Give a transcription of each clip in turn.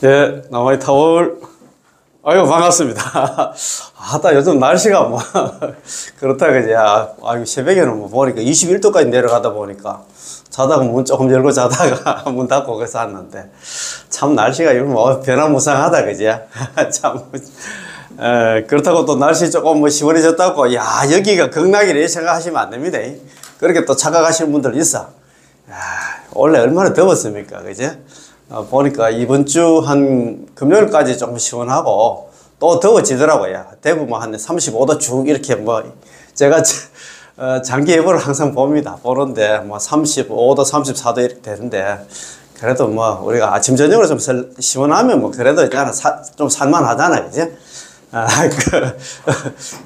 네, 나와이 타월. 아유, 반갑습니다. 요즘 날씨가 뭐, 그렇다, 그지. 새벽에는 뭐 보니까 21도까지 내려가다 보니까 자다가 문 조금 열고 자다가 문 닫고 거기서 왔는데 참 날씨가 뭐 변화무쌍하다, 그지. 참. 그렇다고 또 날씨 조금 뭐 시원해졌다고, 여기가 극락이래 생각하시면 안 됩니다. 그렇게 또 착각하시는 분들 있어. 원래 얼마나 더웠습니까, 그지? 보니까 이번 주 한 금요일까지 조금 시원하고 또 더워지더라고요. 대부분 한 35도 쭉 이렇게 뭐 제가 장기 예보를 항상 봅니다. 보는데 뭐 35도, 34도 이렇게 되는데 그래도 뭐 우리가 아침 저녁으로 좀 시원하면 뭐 그래도 있잖아 좀 살만하잖아, 그지?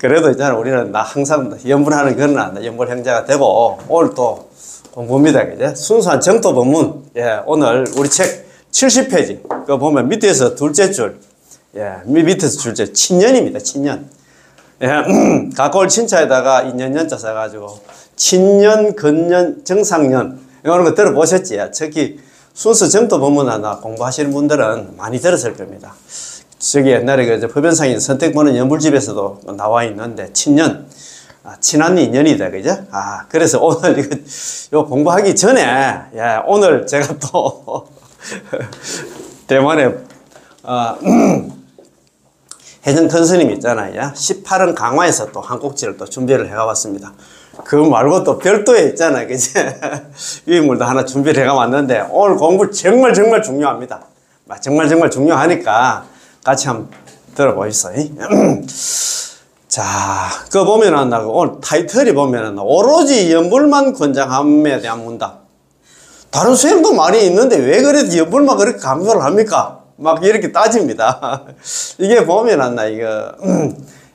그래도 있잖아 우리는 항상 연불하는 그런 연불 행자가 되고 오늘 또 공부입니다, 그죠? 순수한 정토 법문. 오늘 우리 책 70페이지. 그거 보면 밑에서 둘째 줄. 밑에서 둘째. 친년입니다, 친년. 가까울 친자에다가 인년년자 써가지고. 친년, 근년, 정상년. 이런 거 들어보셨지? 특히 순수 정토 법문 하나 공부하시는 분들은 많이 들었을 겁니다. 저기 옛날에 그 법연상인 선택보는 연불집에서도 나와 있는데, 친년. 친한 인연이다, 그죠? 그래서 오늘 이거 공부하기 전에, 오늘 제가 또, 대만에, 해전 큰 스님 있잖아요. 18은 강화에서 또 한 꼭지를 또 준비를 해가봤습니다. 그거 말고 또 별도에 있잖아요, 그죠? 유인물도 하나 준비를 해가봤는데, 오늘 공부 정말 중요합니다. 정말 중요하니까 같이 한번 들어보시죠. 자, 그거 보면은, 오늘 타이틀이 보면은, 오로지 연불만 권장함에 대한 문답. 다른 수행도 많이 있는데, 왜 그래도 연불만 그렇게 강조를 합니까? 막 이렇게 따집니다. 이게 보면은,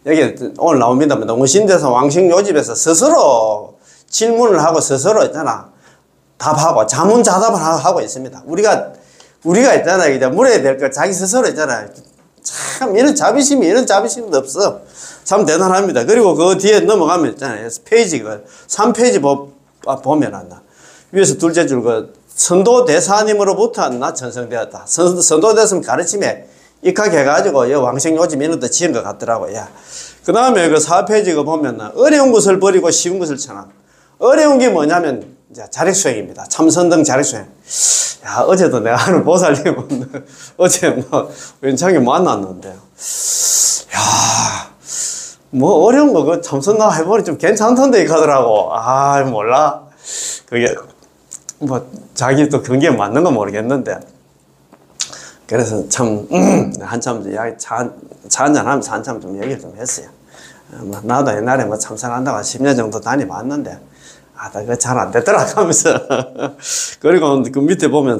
여기 오늘 나옵니다. 농신대서 왕식요집에서 스스로 질문을 하고 스스로 있잖아. 답하고, 자문자답을 하고 있습니다. 우리가 있잖아요. 이제 물어야 될 거 자기 스스로 있잖아요. 참, 이런 자비심도 없어. 참 대단합니다. 그리고 그 뒤에 넘어가면 있잖아요. 페이지가 3페이지 보면 위에서 둘째 줄 선도대사님으로부터 전성되었다. 선도대사님 가르침에 입학해가지고 왕생요집 이런 데 지은 것 같더라고요. 그 다음에 그 4페이지가 보면 어려운 것을 버리고 쉬운 것을 천함. 어려운 게 뭐냐면 이제 자력수행입니다. 참선등 자력수행. 어제도 내가 하는 보살님은 어제 뭐 연창이 만났는데 뭐 어려운 거 참선 나 해보니 좀 괜찮던데 이러더라고. 몰라. 그게 뭐 자기 또 경기에 맞는 건 모르겠는데 그래서 참 한참 이야기 차 한잔 하면서 한참 좀 얘기를 좀 했어요. 나도 옛날에 뭐 참선한다고 10년 정도 다녀봤는데 그거 잘 안 되더라 하면서 그리고 그 밑에 보면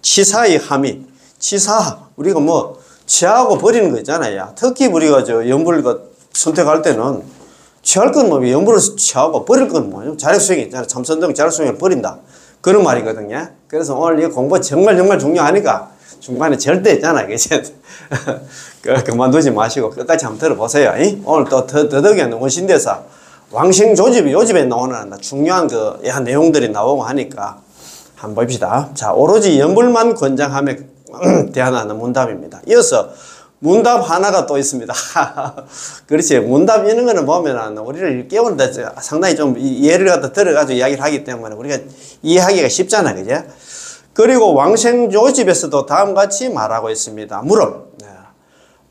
치사의 함의. 치사 우리가 뭐 취하고 버리는 거 있잖아요. 특히 우리가 연불 선택할 때는 취할 건 뭐 연불을 취하고 버릴 건 뭐냐 자력수행이 있잖아요. 참선등 자력수행을 버린다 그런 말이거든요. 그래서 오늘 이 공부 정말 중요하니까 중간에 절대 있잖아요. 그만두지 마시고 끝까지 한번 들어보세요. 오늘 또 더덕이는 원신대사 왕생조집 요집에 나오는 중요한 내용들이 나오고 하니까 한번 봅시다. 자, 오로지 연불만 권장함에 대한 문답입니다. 이어서 문답 하나가 또 있습니다. 그렇지. 문답 이런 거는 보면 우리를 깨우는데 상당히 좀 예를 갖다 들어가지고 이야기를 하기 때문에 우리가 이해하기가 쉽잖아, 그죠? 그리고 왕생조집에서도 다음같이 말하고 있습니다. 물음.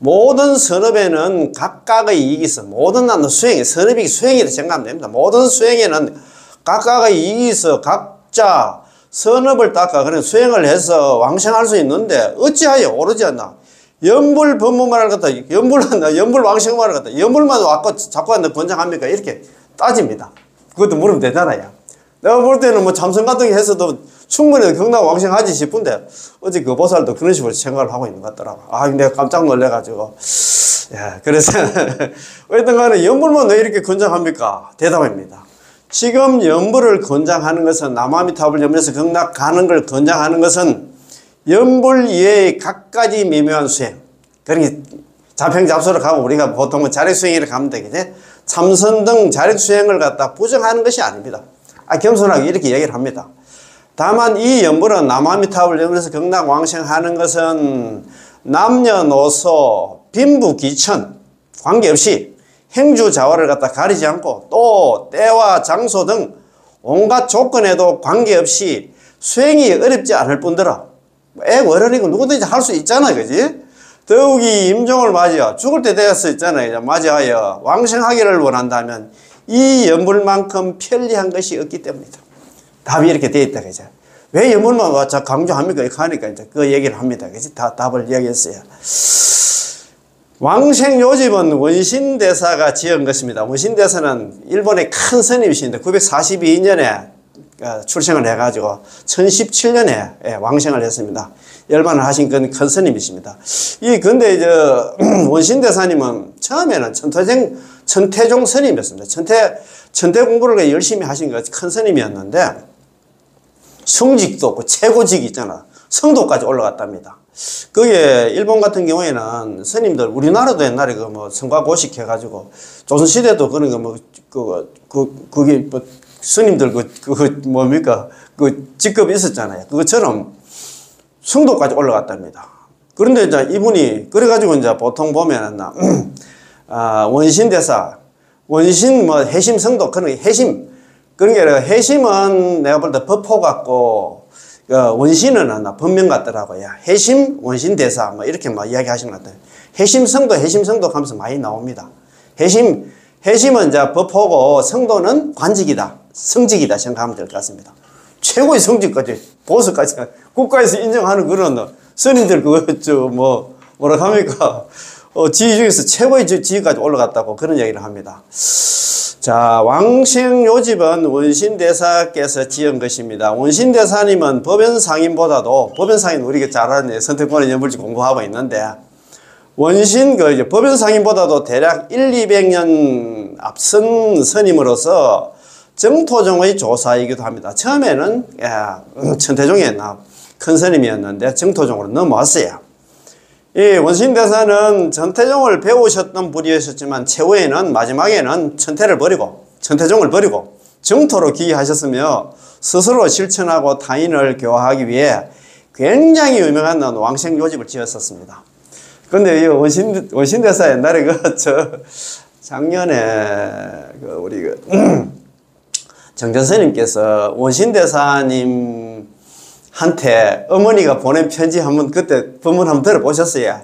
모든 선업에는 각각의 이익이 있어. 모든 수행이, 선업이 수행이라 생각하면 됩니다. 모든 수행에는 각각의 이익이 있어. 각자 선업을 닦아. 그래 수행을 해서 왕생할 수 있는데 어찌하여 오르지 않나? 연불 법문만을 갖다 연불 왕생만을 갖다 연불만 자꾸 권장합니까? 이렇게 따집니다. 그것도 물으면 되잖아요. 내가 볼 때는 뭐 참선 같은 게 했어도 충분히 경락 왕생하지 싶은데 어제 그 보살도 그런 식으로 생각을 하고 있는 것 같더라고. 내가 깜짝 놀래가지고 그래서 어쨌든 간에 연불만 왜 이렇게 권장합니까? 대답입니다. 지금 연불을 권장하는 것은 남아미타불 염려에서 경락 가는 걸 권장하는 것은 연불 이외의 각가지 미묘한 수행. 그러니까 자평잡소를 가고 우리가 보통 자력수행을 가면 되겠지. 참선 등 자력수행을 갖다 부정하는 것이 아닙니다. 겸손하게 이렇게 얘기를 합니다. 다만 이 연불은 남아미타불 연불에서 경락왕생하는 것은 남녀노소 빈부귀천 관계없이 행주자화를 갖다 가리지 않고 또 때와 장소 등 온갖 조건에도 관계없이 수행이 어렵지 않을 뿐더러 어른이고 누구든지 할 수 있잖아, 그지? 더욱이 임종을 맞이하여 죽을 때 되었어 있잖아요. 맞이하여 왕생하기를 원한다면 이 연불만큼 편리한 것이 없기 때문이다. 답이 이렇게 되어 있다, 그죠? 왜 연불만 강조합니까? 이렇게 하니까 이제 그 얘기를 합니다, 그지? 답을 이야기했어요. 왕생요집은 원신대사가 지은 것입니다. 원신대사는 일본의 큰 스님이신데 942년에 출생을 해가지고 1017년에 왕생을 했습니다. 열반을 하신 큰 스님이십니다. 근데 원신대사님은 처음에는 천태종 스님이었습니다. 천태 공부를 열심히 하신 큰 스님이었는데 성직도 없고 최고직이 있잖아. 성도까지 올라갔답니다. 그게 일본 같은 경우에는 스님들, 우리나라도 옛날에 성과고식 해가지고 조선시대도 그런 그게 스님들 뭡니까? 직급이 있었잖아요. 그것처럼 성도까지 올라갔답니다. 그런데 이제 이분이, 그래가지고 이제 보통 보면은, 원신대사, 해심 성도, 그런 해심. 그런 게 아니라 해심은 내가 볼 때 법호 같고, 원신은 법명 같더라고요. 해심, 원신대사, 이렇게 이야기 하시는 것 같아요. 해심성도 하면서 많이 나옵니다. 해심은 이제 법호고, 성도는 관직이다, 성직이다 생각하면 될 것 같습니다. 최고의 성직까지, 보수까지, 국가에서 인정하는 그런 스님들 뭐라 합니까? 지위 중에서 최고의 지위까지 올라갔다고 그런 얘기를 합니다. 자, 왕생요집은 원신대사께서 지은 것입니다. 원신대사님은 법연상인보다도, 법연상인 우리가 잘 아는 선택권의 연불지 공부하고 있는데, 법연상인보다도 대략 200년 앞선 스님으로서 정토종의 조사이기도 합니다. 처음에는 천태종의 큰 스님이었는데 정토종으로 넘어왔어요. 이 원신대사는 천태종을 배우셨던 분이셨지만 최후에는 마지막에는 천태종을 버리고 정토로 귀의하셨으며 스스로 실천하고 타인을 교화하기 위해 굉장히 유명한 왕생요집을 지었었습니다. 그런데 이 원신대사 옛날에 작년에 우리 정전 스님께서 원신대사님한테 어머니가 보낸 편지 그때 본문 한번 들어보셨어요?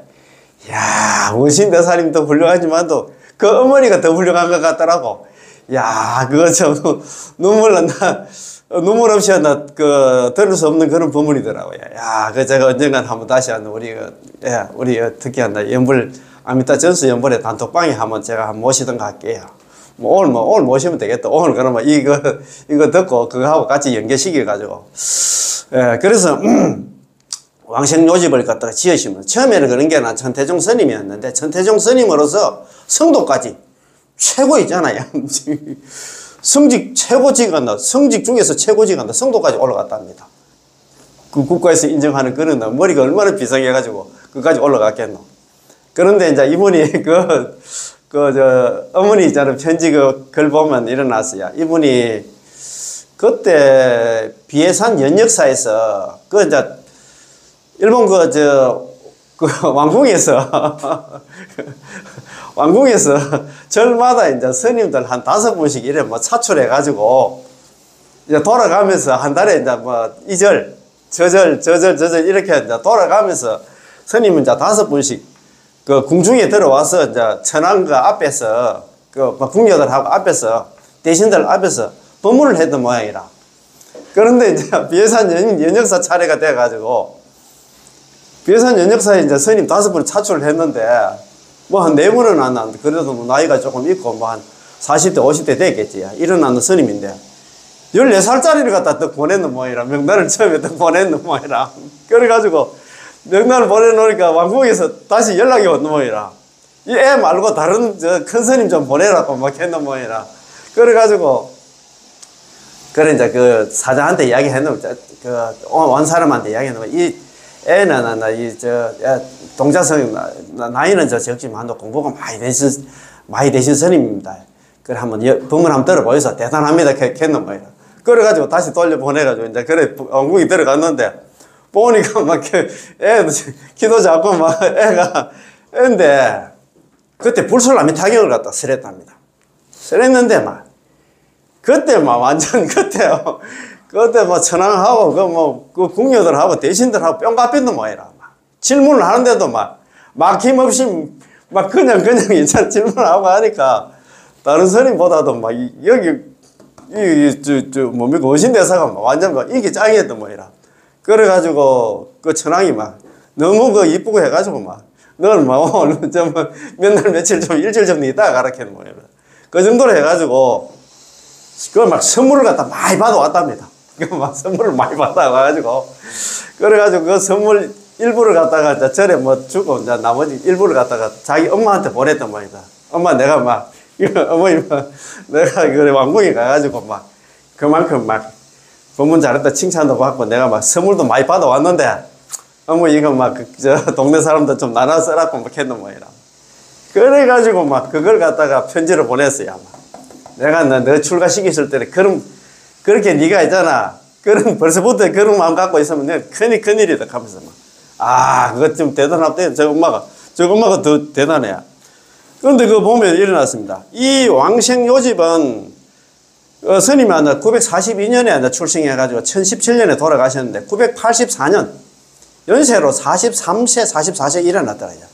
야, 원신대사님도 훌륭하지만도 그 어머니가 더 훌륭한 것 같더라고. 야, 그거 참 눈물 없이 들을 수 없는 그런 본문이더라고요. 야, 제가 언젠간 한번 다시 우리 특히 연불 아미타 전수 연불의 단톡방에 한번 제가 모시던가 할게요. 오늘 모시면 되겠다. 오늘 그러면 이거 듣고 그거하고 같이 연계시켜가지고. 그래서, 왕생요집을 갖다가 지으시면, 처음에는 그런 게 아니라 천태종 스님이었는데, 천태종 스님으로서 성도까지 최고이잖아요. 성직 최고직 한다. 성직 중에서 최고직 한다. 성도까지 올라갔답니다. 그 국가에서 인정하는 그런 머리가 얼마나 비상해가지고, 그까지 올라갔겠노. 그런데 이제 이분이 어머니 있잖아요. 편지 글 보면 일어났어요. 이분이 그때 비해산 연역사에서 일본 왕궁에서 절마다 이제 스님들 한 5분씩 이래 차출해가지고 이제 돌아가면서 한 달에 이제 저절 이렇게 이제 돌아가면서 스님은 이제 5분씩 궁중에 들어와서 이제 천황 앞에서 궁녀들하고 앞에서 대신들 앞에서 법문을 했던 모양이라. 그런데 이제 비해산 연역사 차례가 돼가지고 비해산 연역사에 이제 스님 5분 차출을 했는데 한 4분은 안 나왔는데 그래도 나이가 조금 있고 한 40대 50대 됐겠지. 일어나는 스님인데 14살짜리를 갖다 또 보냈는 모양이라. 명단을 처음에 또 보냈는 모양이라. 그래가지고 명단을 보내놓으니까 왕궁에서 다시 연락이 왔는 모양이라. 이 애 말고 다른 큰 스님 좀 보내라고 했는 모양이라. 그래가지고 그래 이제 사자한테 이야기했는 온 사람한테 이야기했는 이 애는 동자성 나이는 적지만 공부가 많이 되신 스님입니다. 그래 한번 법문 한번 들어보여서 대단합니다. 했는 모양이라. 그래가지고 다시 돌려보내가지고 이제 그래 왕궁이 들어갔는데 보니까 막 애 기도 잡고 막 애인데 그때 불술남이 타격을 갖다 설했답니다. 설했는데 막 그때 막 완전 그때 뭐 천황하고 그 궁녀들하고 대신들하고 뿅가빈도 뭐해라 막 질문을 하는데도 막 막힘없이 막 그냥 이찬 질문하고 하니까 다른 스님보다도 막 여기 뭡니까 원신대사가 막 완전 막 인기 짱이었던 뭐이라. 그래가지고 그 천황이 막 너무 그 이쁘고 해가지고 막 너는 막 오늘 좀 몇 날 며칠 좀 일주일 정도 있다가 가라 캐는 뭐이라. 그 정도로 해가지고 그걸 막 선물을 갖다 많이 받아왔답니다. 그 막 선물을 많이 받아와가지고 그래가지고 그 선물 일부를 갖다가 절에 뭐 주고 이제 나머지 일부를 갖다가 자기 엄마한테 보냈단 말이다. 엄마 내가 막 이거 어머니 막 내가 그래 왕궁에 가가지고 막 그만큼 막 법문 잘했다 칭찬도 받고 내가 막 선물도 많이 받아왔는데 어머 이거 막 저 동네 사람들 좀 나눠 써라고 막 했는 모양이라. 그래가지고 막 그걸 갖다가 편지를 보냈어요. 아마. 내가 너 출가시켰을 때는 그렇게 네가 있잖아. 그런 벌써부터 그런 마음 갖고 있으면 내가 큰일이다 하면서 막 그것 좀 대단하대. 저 엄마가 더 대단해. 그런데 그거 보면 일어났습니다. 이 왕생요집은 스님이 942년에 출생해가지고 1017년에 돌아가셨는데 984년 연세로 43세, 44세 일어났더라고요.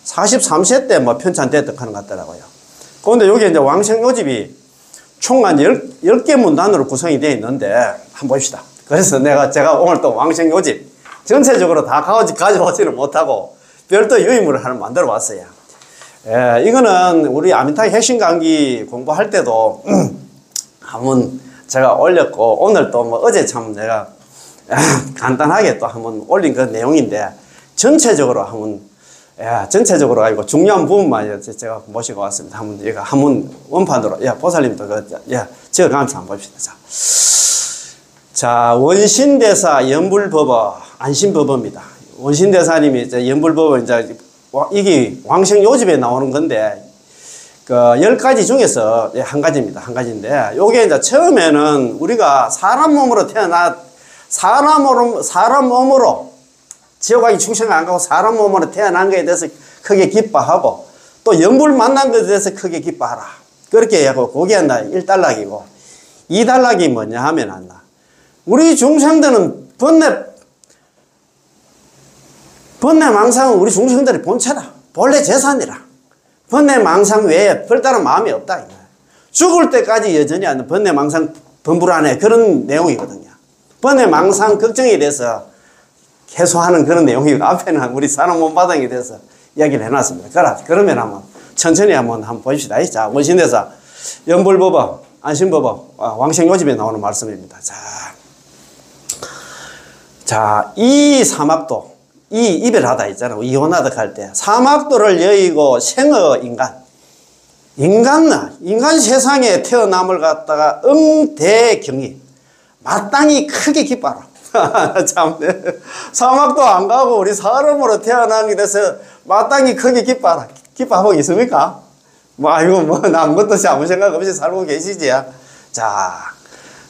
43세 때 뭐 편찬됐다 하는 것 같더라고요. 그런데 여기 이제 왕생요집이 총 한 10개 문단으로 구성이 되어 있는데 한번 봅시다. 그래서 제가 오늘 또 왕생요집 전체적으로 다 가져오지는 못하고 별도 유의물을 하나 만들어 왔어요. 이거는 우리 아미타이 핵심 강의 공부할 때도 한번 제가 올렸고 오늘 또 뭐 어제 참 내가 간단하게 또 한번 올린 그 내용인데 전체적으로 전체적으로 아니고 중요한 부분만 제가 모시고 왔습니다. 한번 원판으로 보살님도 적어가면서 한번 봅시다. 자 원신대사 연불법어 안심법어입니다. 원신대사님이 이제 연불법어 이제 이게 왕생요집에 나오는 건데 그 10가지 중에서 한 가지입니다. 한 가지인데 요게 이제 처음에는 우리가 사람 몸으로 사람 몸으로 지옥하기 충성을 안 가고 사람 몸으로 태어난 것에 대해서 크게 기뻐하고 또 연불 만난 것에 대해서 크게 기뻐하라. 그렇게 하고 그게 1단락이고 2단락이 뭐냐 하면 우리 중생들은 번뇌망상은 우리 중생들의 본체라. 본래 재산이라. 번뇌망상 외에 별다른 마음이 없다. 죽을 때까지 여전히 번뇌망상 범불안해. 그런 내용이거든요. 번뇌망상 걱정에 대해서 해소하는 그런 내용이고 앞에는 우리 사람 몸바닥에 대해서 이야기를 해놨습니다. 그러면 한번 천천히 한번 보십시다. 자, 원신대사 연불법어 안심법어 왕생요집에 나오는 말씀입니다. 자, 이 사막도 이 이별하다 있잖아요. 이혼하다 할 때 사막도를 여의고 생어 인간 세상에 태어남을 갖다가 응대경이 마땅히 크게 기뻐하라. 참네. 사막도 안 가고 우리 사람으로 태어나게 돼서 마땅히 크게 기뻐하라. 기뻐하고 있습니까? 아무것도 아무 생각 없이 살고 계시지. 자,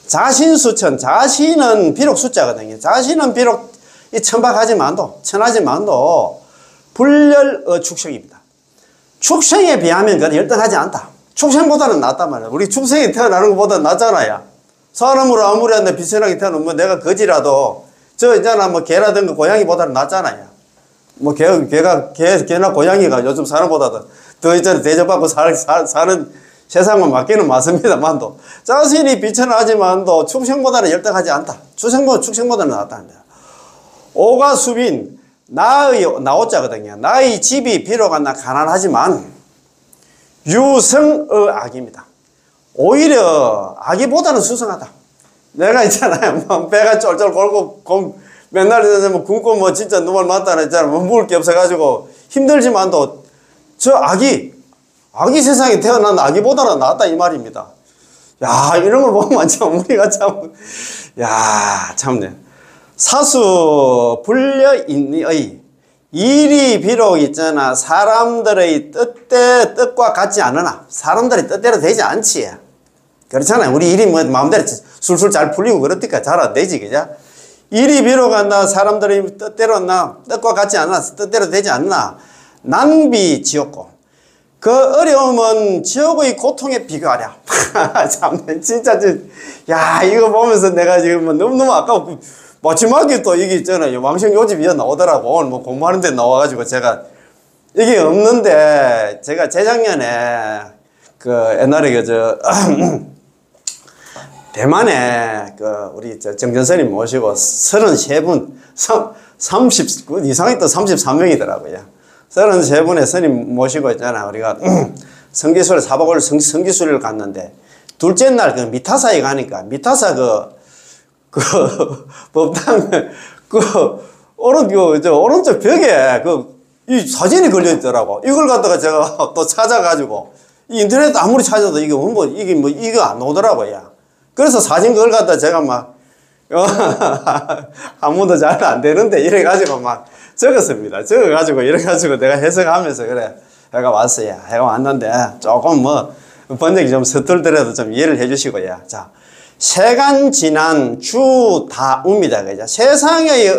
자신수천. 자신은 비록 숫자거든요. 자신은 비록 이 천하지만도 불렬 축생입니다. 축생에 비하면 그건 열등하지 않다. 축생보다는 낫단 말이야. 우리 축생이 태어나는 것보다 낫잖아요. 사람으로 아무리 한데 비천하게 태어나면 내가 거지라도 있잖아 개라든가 고양이보다는 낫잖아요. 개나 고양이가 요즘 사람보다도 더 있잖아 대접받고 사는 세상은 맞기는 맞습니다만도 자신이 비천하지만도 축생보다는 열등하지 않다. 축생보다는 낫다는 거야. 오가 수빈 나오자거든요. 나의 집이 비록 가난하지만 유성의 악입니다. 오히려 아기보다는 수성하다. 내가 있잖아요. 배가 쫄쫄 골고 맨날 굶고 진짜 눈물 맞다 했잖아. 먹을 게 없어가지고 힘들지만도 저 아기 세상에 태어난 아기보다는 낫다 이 말입니다. 야 이런 걸 보면 참 우리가 참네. 사수 불려인의 일이 비록 있잖아 사람들의 뜻과 같지 않으나 사람들의 뜻대로 되지 않지. 그렇잖아요. 우리 일이 뭐 마음대로 술술 잘 풀리고 그렇니까 잘 안 되지, 그죠? 일이 비로간다 사람들이 뜻대로 뜻과 같지 않나 뜻대로 되지 않나 낭비 지옥고 그 어려움은 지옥의 고통에 비교하랴. 참 진짜 야 이거 보면서 내가 지금 너무너무 아까워. 마지막에 또 이게 있잖아요. 왕생요집이 나오더라고. 오늘 뭐 공부하는 데 나와가지고 제가 이게 없는데 제가 재작년에 그 옛날에 대만에 우리 정전스님 모시고 33분, 이상하게 또 33명이더라고요. 33분의 스님 모시고 있잖아. 우리가 성기술, 4박 5일 성기술을 갔는데, 둘째 날 미타사에 가니까, 미타사 법당, 오른쪽 벽에 이 사진이 걸려 있더라고. 이걸 갖다가 제가 또 찾아가지고, 인터넷 아무리 찾아도 이게 이거 안 오더라고요. 그래서 사진 그걸 갖다 제가 막, 아무도 잘 안 되는데, 이래가지고 막 적었습니다. 적어가지고, 이래가지고 내가 해석하면서 그래. 해가 왔어요. 해가 왔는데, 조금 번역이 좀 서툴더라도 좀 이해를 해 주시고요. 자, 세간 지난 주 다웁니다. 그죠? 세상의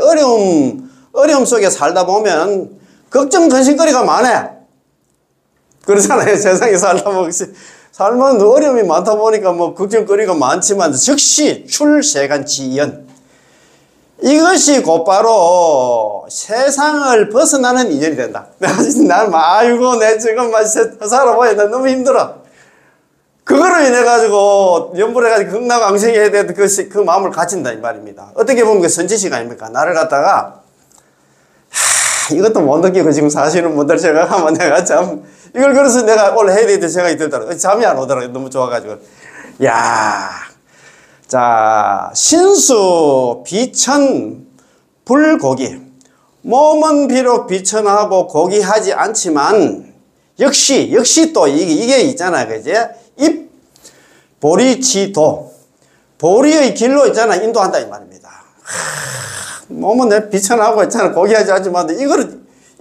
어려움 속에 살다 보면, 걱정, 근심거리가 많아. 그렇잖아요. 세상에 살다 보면. 살면 어려움이 많다 보니까 뭐 걱정거리가 많지만 즉시 출세간지연 이것이 곧바로 세상을 벗어나는 인연이 된다. 나는 아이고 내 지금 살아봐야 나 너무 힘들어. 그거로 인해 가지고 연불해 가지고 극락왕생해야 되는 그 마음을 가진다 이 말입니다. 어떻게 보면 그 선지식 아닙니까? 나를 갖다가 이것도 못 느끼고 지금 사시는 분들 생각하면 내가 참 이걸 그래서 내가 원래 해야 되는데 생각이 들더라고. 잠이 안 오더라고. 너무 좋아가지고. 야, 자, 신수 비천 불고기. 몸은 비록 비천하고 고귀하지 않지만 역시 또 이게 있잖아, 그제? 입 보리치도 보리의 길로 있잖아, 인도한다 이 말입니다. 몸은 내 비천하고 있잖아, 고귀하지 않지만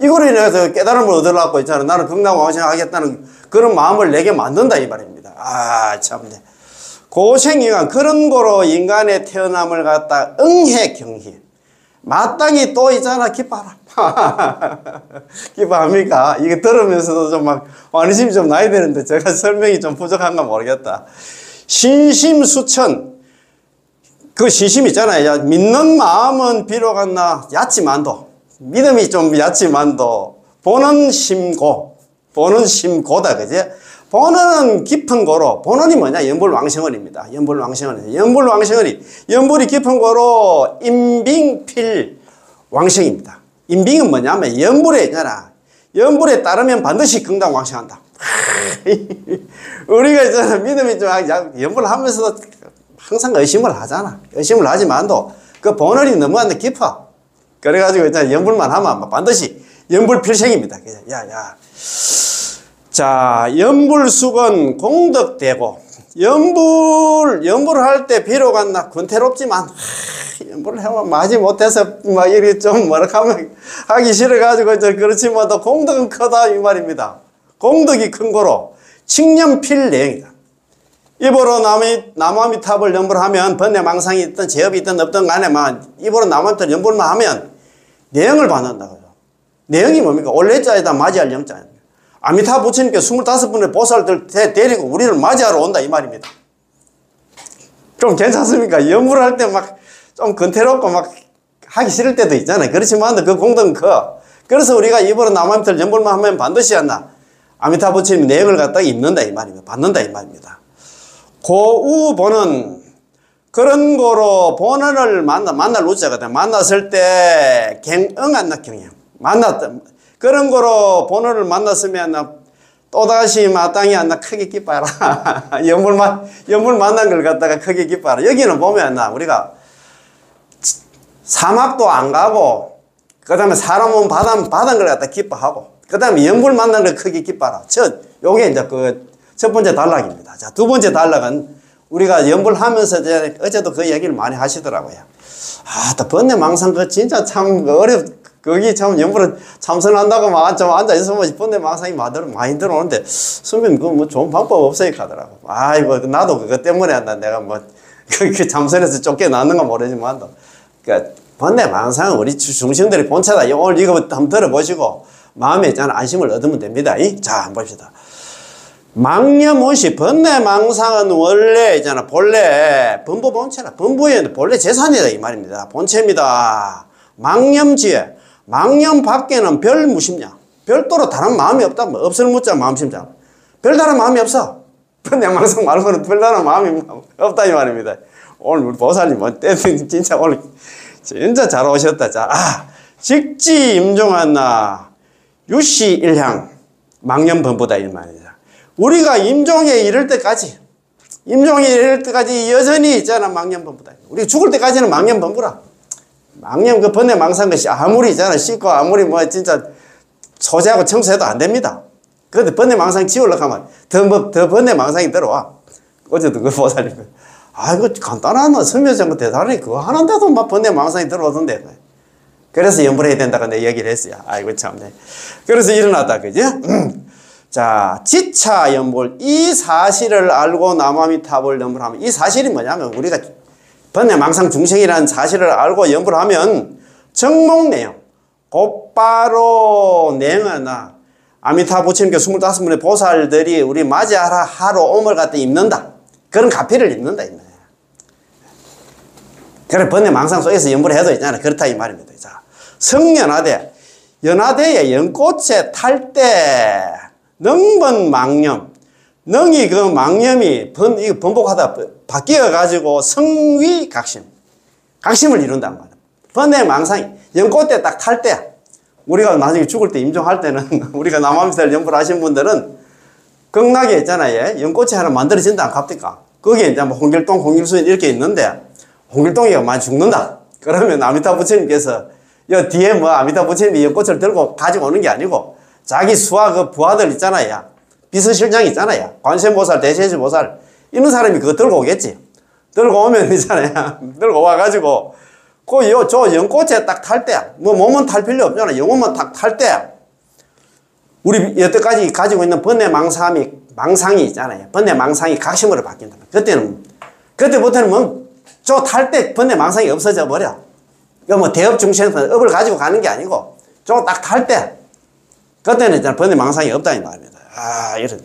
이거로 인해서 깨달음을 얻으려고 있잖아. 나는 극락왕생 하겠다는 그런 마음을 내게 만든다 이 말입니다. 아 참네. 고생이가 그런 거로 인간의 태어남을 갖다 응해경희. 마땅히 또 있잖아 기뻐하라. 기뻐합니까? 이게 들으면서도 좀 막 관심이 좀 나야 되는데 제가 설명이 좀 부족한가 모르겠다. 신심수천. 그 신심 있잖아요. 믿는 마음은 비록하나 얕지만도 믿음이 좀 얕지만도 보는 심고다 그제? 보는 깊은 고로 보는이 뭐냐? 연불왕생원입니다. 연불이 깊은 고로 인빙필 왕생입니다. 인빙은 뭐냐면 연불에 있잖아. 연불에 따르면 반드시 극락왕생한다. 우리가 있잖아 믿음이 좀 연불하면서도 항상 의심을 하잖아. 의심을 하지만도 그 본원이 너무 깊어. 그래가지고 일단 연불만 하면 반드시 연불필생입니다. 야. 자, 연불숙은 공덕되고 연불을 할 때 비록 권태롭지만 연불을 하면 마지 못해서 막 이렇게 좀 뭐라하면 하기 싫어가지고 그렇지만 또 공덕은 크다 이 말입니다. 공덕이 큰 거로 칙념필내용이다. 입으로 나무아미탑을 연불하면 번뇌망상이 있든 제업이 있든 없든 간에만 입으로 나무아미탑 연불만 하면 내용을 받는다고요. 내용이 뭡니까? 올레자에다 맞이할 영자입니다. 아미타 부처님께 25분의 보살들 데리고 우리를 맞이하러 온다 이 말입니다. 좀 괜찮습니까? 연불을 할 때 막 좀 근태롭고 막 하기 싫을 때도 있잖아요. 그렇지만 그 공덕은 커. 그래서 우리가 입으로 나무아미탑 연불만 하면 반드시 한다. 아미타 부처님 내용을 갖다가 입는다 이 말입니다. 받는다 이 말입니다. 고우보는 그런 거로 본원을 만날 우자거든. 만났을 때 갱응한다 경영. 그런 거로 본원을 만났으면 또다시 마땅히 안나 크게 기뻐하라. 연불 만난 걸 갖다가 크게 기뻐하라. 여기는 보면 우리가 사막도 안 가고 그 다음에 사람은 받은 걸 갖다 기뻐하고 그 다음에 연불 만난 걸 크게 기뻐하라. 요게 이제 첫 번째 단락입니다. 자, 두 번째 단락은 우리가 연불하면서 어제도 그 얘기를 많이 하시더라고요. 또 번뇌망상 진짜 참 거기 참 연불에 참선한다고 막 좀 앉아있으면 번뇌 망상이 많이 들어오는데, 선배님, 그거 뭐 좋은 방법 없어요? 하더라고. 아이고, 나도 그것 때문에 한다. 내가 뭐, 그 참선에서 쫓겨나는 건 모르지만, 그러니까, 번뇌 망상은 우리 중생들의 본체다. 오늘 이거 한번 들어보시고, 마음에 있잖아. 안심을 얻으면 됩니다. 자, 한번 봅시다. 망념원시, 번뇌 망상은 원래 있잖아. 본래, 범부 본체라. 범부의 본래 재산이다. 이 말입니다. 본체입니다. 망념지혜. 망념 밖에는 별 무심냐. 별도로 다른 마음이 없다. 뭐 없을 무자 마음심자. 별다른 마음이 없어. 번뇌 망상 말고는 별다른 마음이 없다. 이 말입니다. 오늘 우리 보살님, 진짜 오늘 진짜 잘 오셨다. 자, 직지 임종한나. 유시 일향. 망념 범부다. 이 말입니다. 우리가 임종에 이를 때까지 여전히 있잖아. 망념범부다. 우리 죽을 때까지는 망념범부라. 망념 그 번뇌 망상 것이 아무리 있잖아. 씻고 아무리 뭐 진짜 소재하고 청소해도 안 됩니다. 그런데 번뇌 망상 지우려고 하면 더 번뇌 망상이 들어와. 어제도 그 보살님, 이거 간단한 설명서 뭐 대단해. 그거 하는데도 막 번뇌 망상이 들어오던데. 그래서 연불해야 된다고 내 얘기를 했어요. 아이고 참네. 그래서 일어났다. 그지? 자, 지차 연불. 이 사실을 알고 남아미타불 연불하면, 이 사실이 뭐냐면, 우리가 번뇌 망상 중생이라는 사실을 알고 연불하면, 정목내용, 곧바로 내응하나, 아미타 부처님께 25분의 보살들이 우리 맞이하라 하러 오물 갖다 입는다. 그런 가피를 입는다. 그래, 번뇌 망상 속에서 연불을 해도 있잖아. 그렇다 이 말입니다. 자, 성연화대. 연화대의 연꽃에 탈 때, 능번 망념. 능이 그 망념이 번복하다 바뀌어가지고 성위 각심. 각심을 이룬단 말이야. 번뇌 망상이 연꽃에 딱 탈 때, 우리가 나중에 죽을 때 임종할 때는, 우리가 남아미사를 연불하신 분들은 극락에 있잖아요. 연꽃이 하나 만들어진다. 안 갑니까? 거기에 이제 뭐 홍길동, 홍길수인 이렇게 있는데, 홍길동이가 많이 죽는다. 그러면 아미타 부처님께서, 여 뒤에 뭐 아미타 부처님이 연꽃을 들고 가지고 오는 게 아니고, 자기 수하 그 부하들 있잖아요. 비서실장 있잖아요. 관세음보살, 대세지보살. 이런 사람이 그거 들고 오겠지. 들고 오면 있잖아요. 들고 와가지고, 저 연꽃에 딱 탈 때, 뭐 몸은 탈 필요 없잖아. 영혼만 딱 탈 때, 우리 여태까지 가지고 있는 번뇌 망상이 있잖아요. 번뇌 망상이 각심으로 바뀐다. 그때부터는 뭐, 저 탈 때 번뇌 망상이 없어져 버려. 이거 뭐 대업 중생에서 업을 가지고 가는 게 아니고, 저 딱 탈 때, 그때는 이제 번뇌 망상이 없다 이 말입니다. 이런.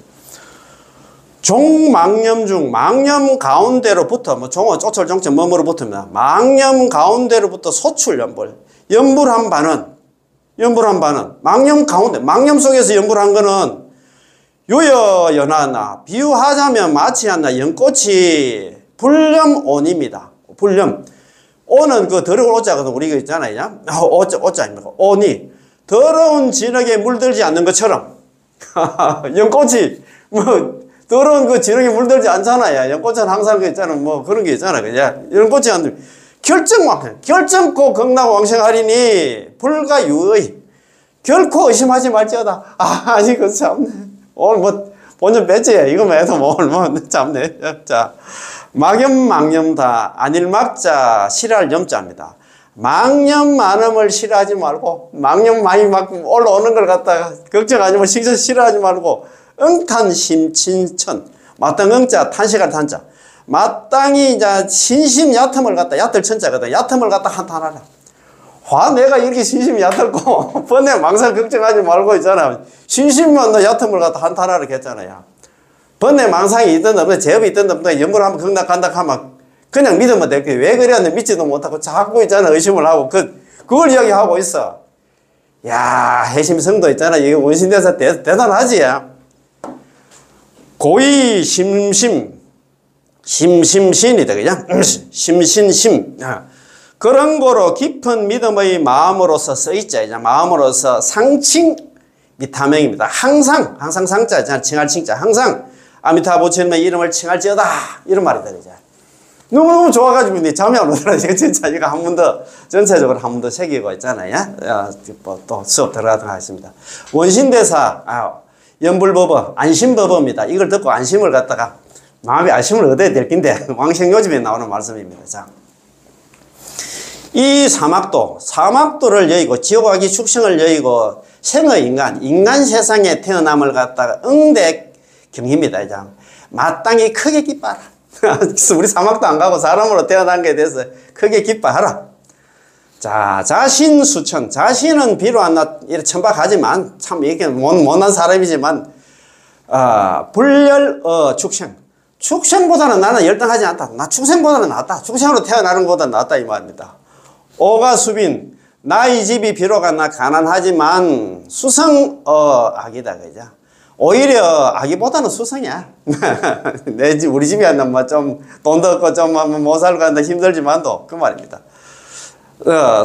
종망념 중, 망념 가운데로부터, 뭐 종은 쪼철 종철 뭐뭐로 붙습니다. 망념 가운데로부터 소출 연불. 연불한 바는, 망념 가운데, 망념 속에서 연불한 거는 요여 연하나, 비유하자면 마치 않나 연꽃이 불념온입니다. 불념. 온은 그 더러운 오자거든. 우리가 있잖아요. 오자입니다. 온이. 더러운 진흙에 물들지 않는 것처럼 연꽃이 뭐 더러운 그 진흙에 물들지 않잖아요. 연꽃은 항상 그 있잖아. 뭐 그런 게 있잖아. 그냥 연꽃이 안 돼. 결정코 극락왕생하리니 불가유의. 결코 의심하지 말지어다. 이거 참네. 오늘 뭐 본전 배지야. 이거만 해도 뭐 오늘 뭐 참네. 자, 망념다. 안일막자 실할 염자입니다. 망념 많음을 싫어하지 말고, 망념 많이 막 올라오는 걸 갖다가 걱정하지 말고, 식사 싫어하지 말고, 응탄심친천. 마땅 응자, 탄식할 탄자. 마땅히 이제 신심 얕음을 갖다, 얕을 천자거든. 얕음을 갖다 한탄하라. 내가 이렇게 신심이 얕을고, 번뇌 망상 걱정하지 말고 있잖아. 신심만 너 얕음을 갖다 한탄하라 했잖아요. 번뇌 망상이 있든 없든, 제업이 있든 없든, 연불 하면 극락간다 하면, 그냥 믿으면 돼. 왜 그랬는데 믿지도 못하고 자꾸 있잖아. 의심을 하고. 그걸 이야기하고 있어. 야, 해심성도 있잖아. 이게 원신대사 대단하지. 고의 심심신이다. 그냥 심신심. 그런 거로 깊은 믿음의 마음으로서 써있자. 마음으로서 상칭 미타명입니다. 항상 상자. 칭할 칭자. 항상 아미타 부처님의 이름을 칭할지어다. 이런 말이다. 이제. 너무너무 좋아가지고, 잠이 안 오더라. 이거 진짜, 이거 한 번 더, 전체적으로 한 번 더 새기고 있잖아요. 또 수업 들어가도록 하겠습니다. 원신대사, 연불법어, 안심법어입니다. 이걸 듣고 안심을 갖다가, 마음의 안심을 얻어야 될 긴데, 왕생요집에 나오는 말씀입니다. 자. 이 사막도를 여의고 지옥아기 축생을 여의고 생의 인간 세상에 태어남을 갖다가 응대 경입니다. 마땅히 크게 기뻐하라. 우리 사막도 안 가고 사람으로 태어난 것에 대해서 크게 기뻐하라. 자, 자신 수천. 자신은 비록 이렇게 천박하지만 참 이렇게 못난 사람이지만 불열 축생. 축생보다는 나는 열등하지 않다. 나 축생보다는 낫다. 축생으로 태어나는 것보다 낫다 이 말입니다. 오가 수빈. 나의 집이 비록 가난하지만 수성 아기다 그죠? 오히려 아기보다는 수성이야. 우리 집이 좀 돈도 없고 좀 못 살고 한다 힘들지만도 그 말입니다.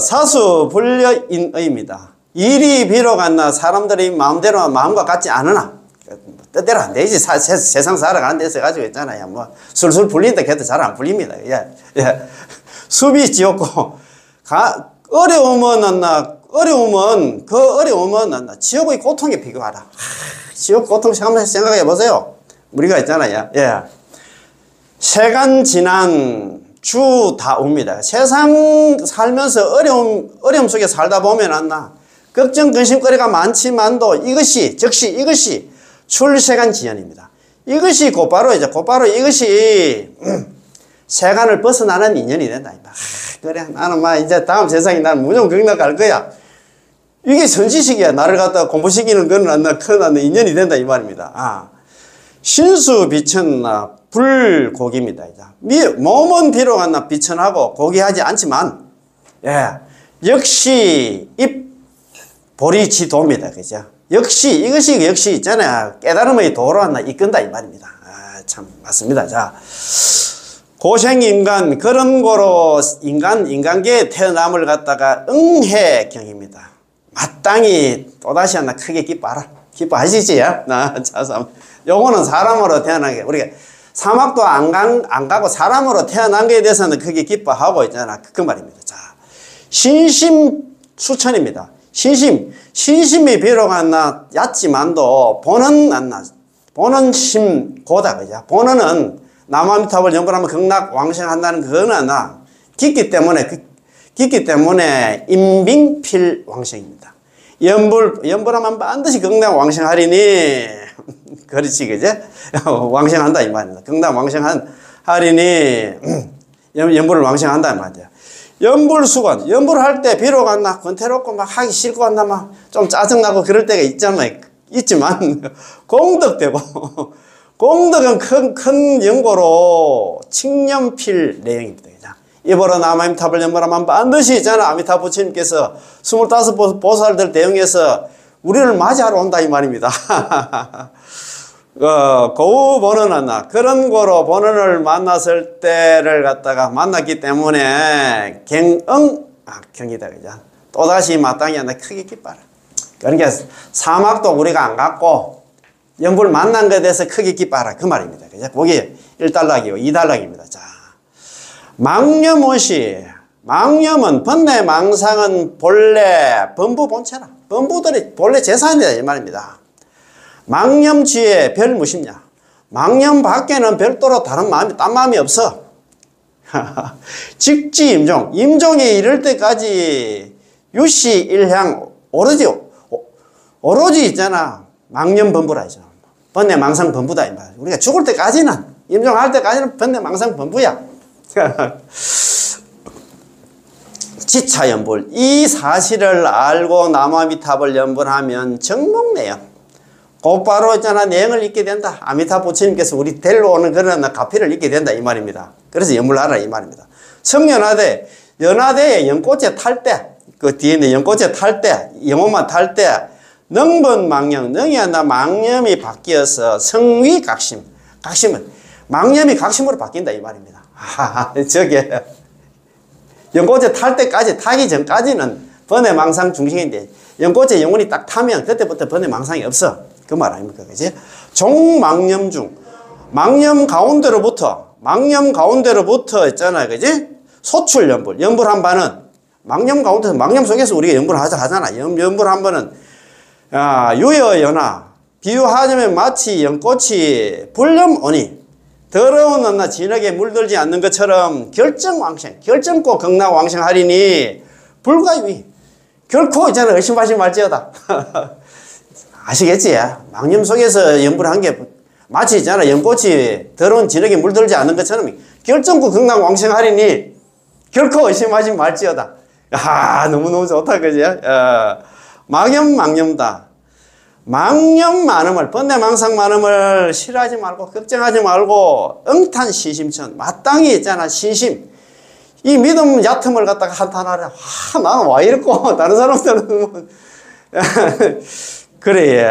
사수 불려인의입니다. 일이 비록 사람들이 마음과 같지 않으나 뜻대로 안 되지. 세상 살아가는 데서 가지고 있잖아요. 뭐 술술 풀린다 해도 잘 안 풀립니다. 예. 숲이 지었고 어려움은 지옥의 고통에 비교하라. 지옥 고통 한번 생각해 보세요. 우리가 있잖아요. 예. 세간 지난 주 다 옵니다. 세상 살면서 어려움 속에 살다 보면 걱정 근심거리가 많지만도 이것이 출세간 지연입니다. 이것이 곧바로 이것이 세간을 벗어나는 인연이 된다. 그래, 나는 이제 다음 세상에 나는 무조건 거기나 갈 거야. 이게 선지식이야. 나를 갖다가 공부시키는 건 큰 인연이 된다 이 말입니다. 신수 비천나 불고기입니다. 몸은 비록 비천하고 고귀하지 않지만 역시 입 보리치 도입니다. 그죠? 이것이 있잖아요. 깨달음의 도로 이끈다 이 말입니다. 참 맞습니다. 자, 고생인간 그런 거로 인간계에 태어남을 갖다가 응해경입니다. 마땅히 또다시 크게 기뻐하라. 기뻐하시지요? 요거는 사람으로 태어난 게 우리가 사막도 안 가고 사람으로 태어난 것에 대해서는 크게 기뻐하고 있잖아. 그 말입니다. 자, 신심 수천입니다. 신심이 비록 얕지만도 보는 심 고다. 그죠? 보는은 남아미탑을 연불하면 극락왕생한다는 그거는 깊기 때문에 임빙필왕생입니다. 연불하면 반드시 극락왕생하리니 그렇지 그죠? 왕생한다 이 말입니다. 극락왕생하리니 연불을 왕생한다 이 말이야. 연불수건 연불할 때 비록 권태롭고 하기 싫고 좀 짜증나고 그럴 때가 있지만 공덕되고 공덕은 큰 연고로 칭념필 내용입니다. 입으로 남아미탑을 연불하면 반드시 아미타 부처님께서 25보살들 대응해서 우리를 맞이하러 온다 이 말입니다. 고우 본원은 그런 거로 본원을 만났을 때를 만났기 때문에 경이다 그죠? 또다시 마땅히 크게 기뻐라. 그러니까 사막도 우리가 안 갔고 연불 만난 것에 대해서 크게 기뻐하라 그 말입니다. 그죠? 보기 1단락이고 2단락입니다. 자, 망념옷이 망념은 번뇌망상은 본래 범부 본체라. 범부들이 본래 재산이다 이 말입니다. 망념지에 별 무심냐. 망념 밖에는 별도로 딴 마음이 없어. 직지임종. 임종에 이를 때까지 유시일향 오로지 있잖아. 망념 범부라 있잖아. 번뇌망상 범부다 이 말. 우리가 죽을 때까지는 임종할 때까지는 번뇌망상 범부야. 지차연불. 이 사실을 알고 남아미탑을 연불하면 정목내요. 곧바로 내용을 읽게 된다. 아미타 부처님께서 우리 데려오는 그런 가피를 읽게 된다 이 말입니다. 그래서 연불하라 이 말입니다. 연화대에 연꽃에 탈 때, 그 뒤에 있는 연꽃에 탈 때, 영혼만 탈 때, 능번망념, 망념이 바뀌어서 성위 각심은 망념이 각심으로 바뀐다 이 말입니다. 저게 연꽃에 탈 때까지, 타기 전까지는 번뇌망상 중심인데 연꽃에 영혼이 딱 타면 그때부터 번뇌망상이 없어. 그 말 아닙니까? 그지? 종망념 중 망념 가운데로부터 있잖아요. 그지? 소출연불. 연불한 바는 망념 가운데서 망념 속에서 우리가 연불을 하잖아. 연불한 바는 유여연화. 비유하자면 마치 연꽃이 불념오니 더러운 나 진흙에 물들지 않는 것처럼 결정왕생, 결정코 극락왕생하리니 불가위. 결코 있잖아 의심하지 말지어다. 아시겠지? 망념 속에서 연불을 한 게 마치 있잖아 연꽃이 더러운 진흙에 물들지 않는 것처럼 결정코 극락왕생하리니 결코 의심하지 말지어다. 야, 너무너무 좋다, 그지? 망념다. 망념 많음을, 번뇌망상 많음을 싫어하지 말고, 걱정하지 말고, 응탄시심천, 마땅히 있잖아, 신심. 이 믿음 얕음을 갖다가 한탄하래. 나는 와 이랬고, 다른 사람들은, 그래,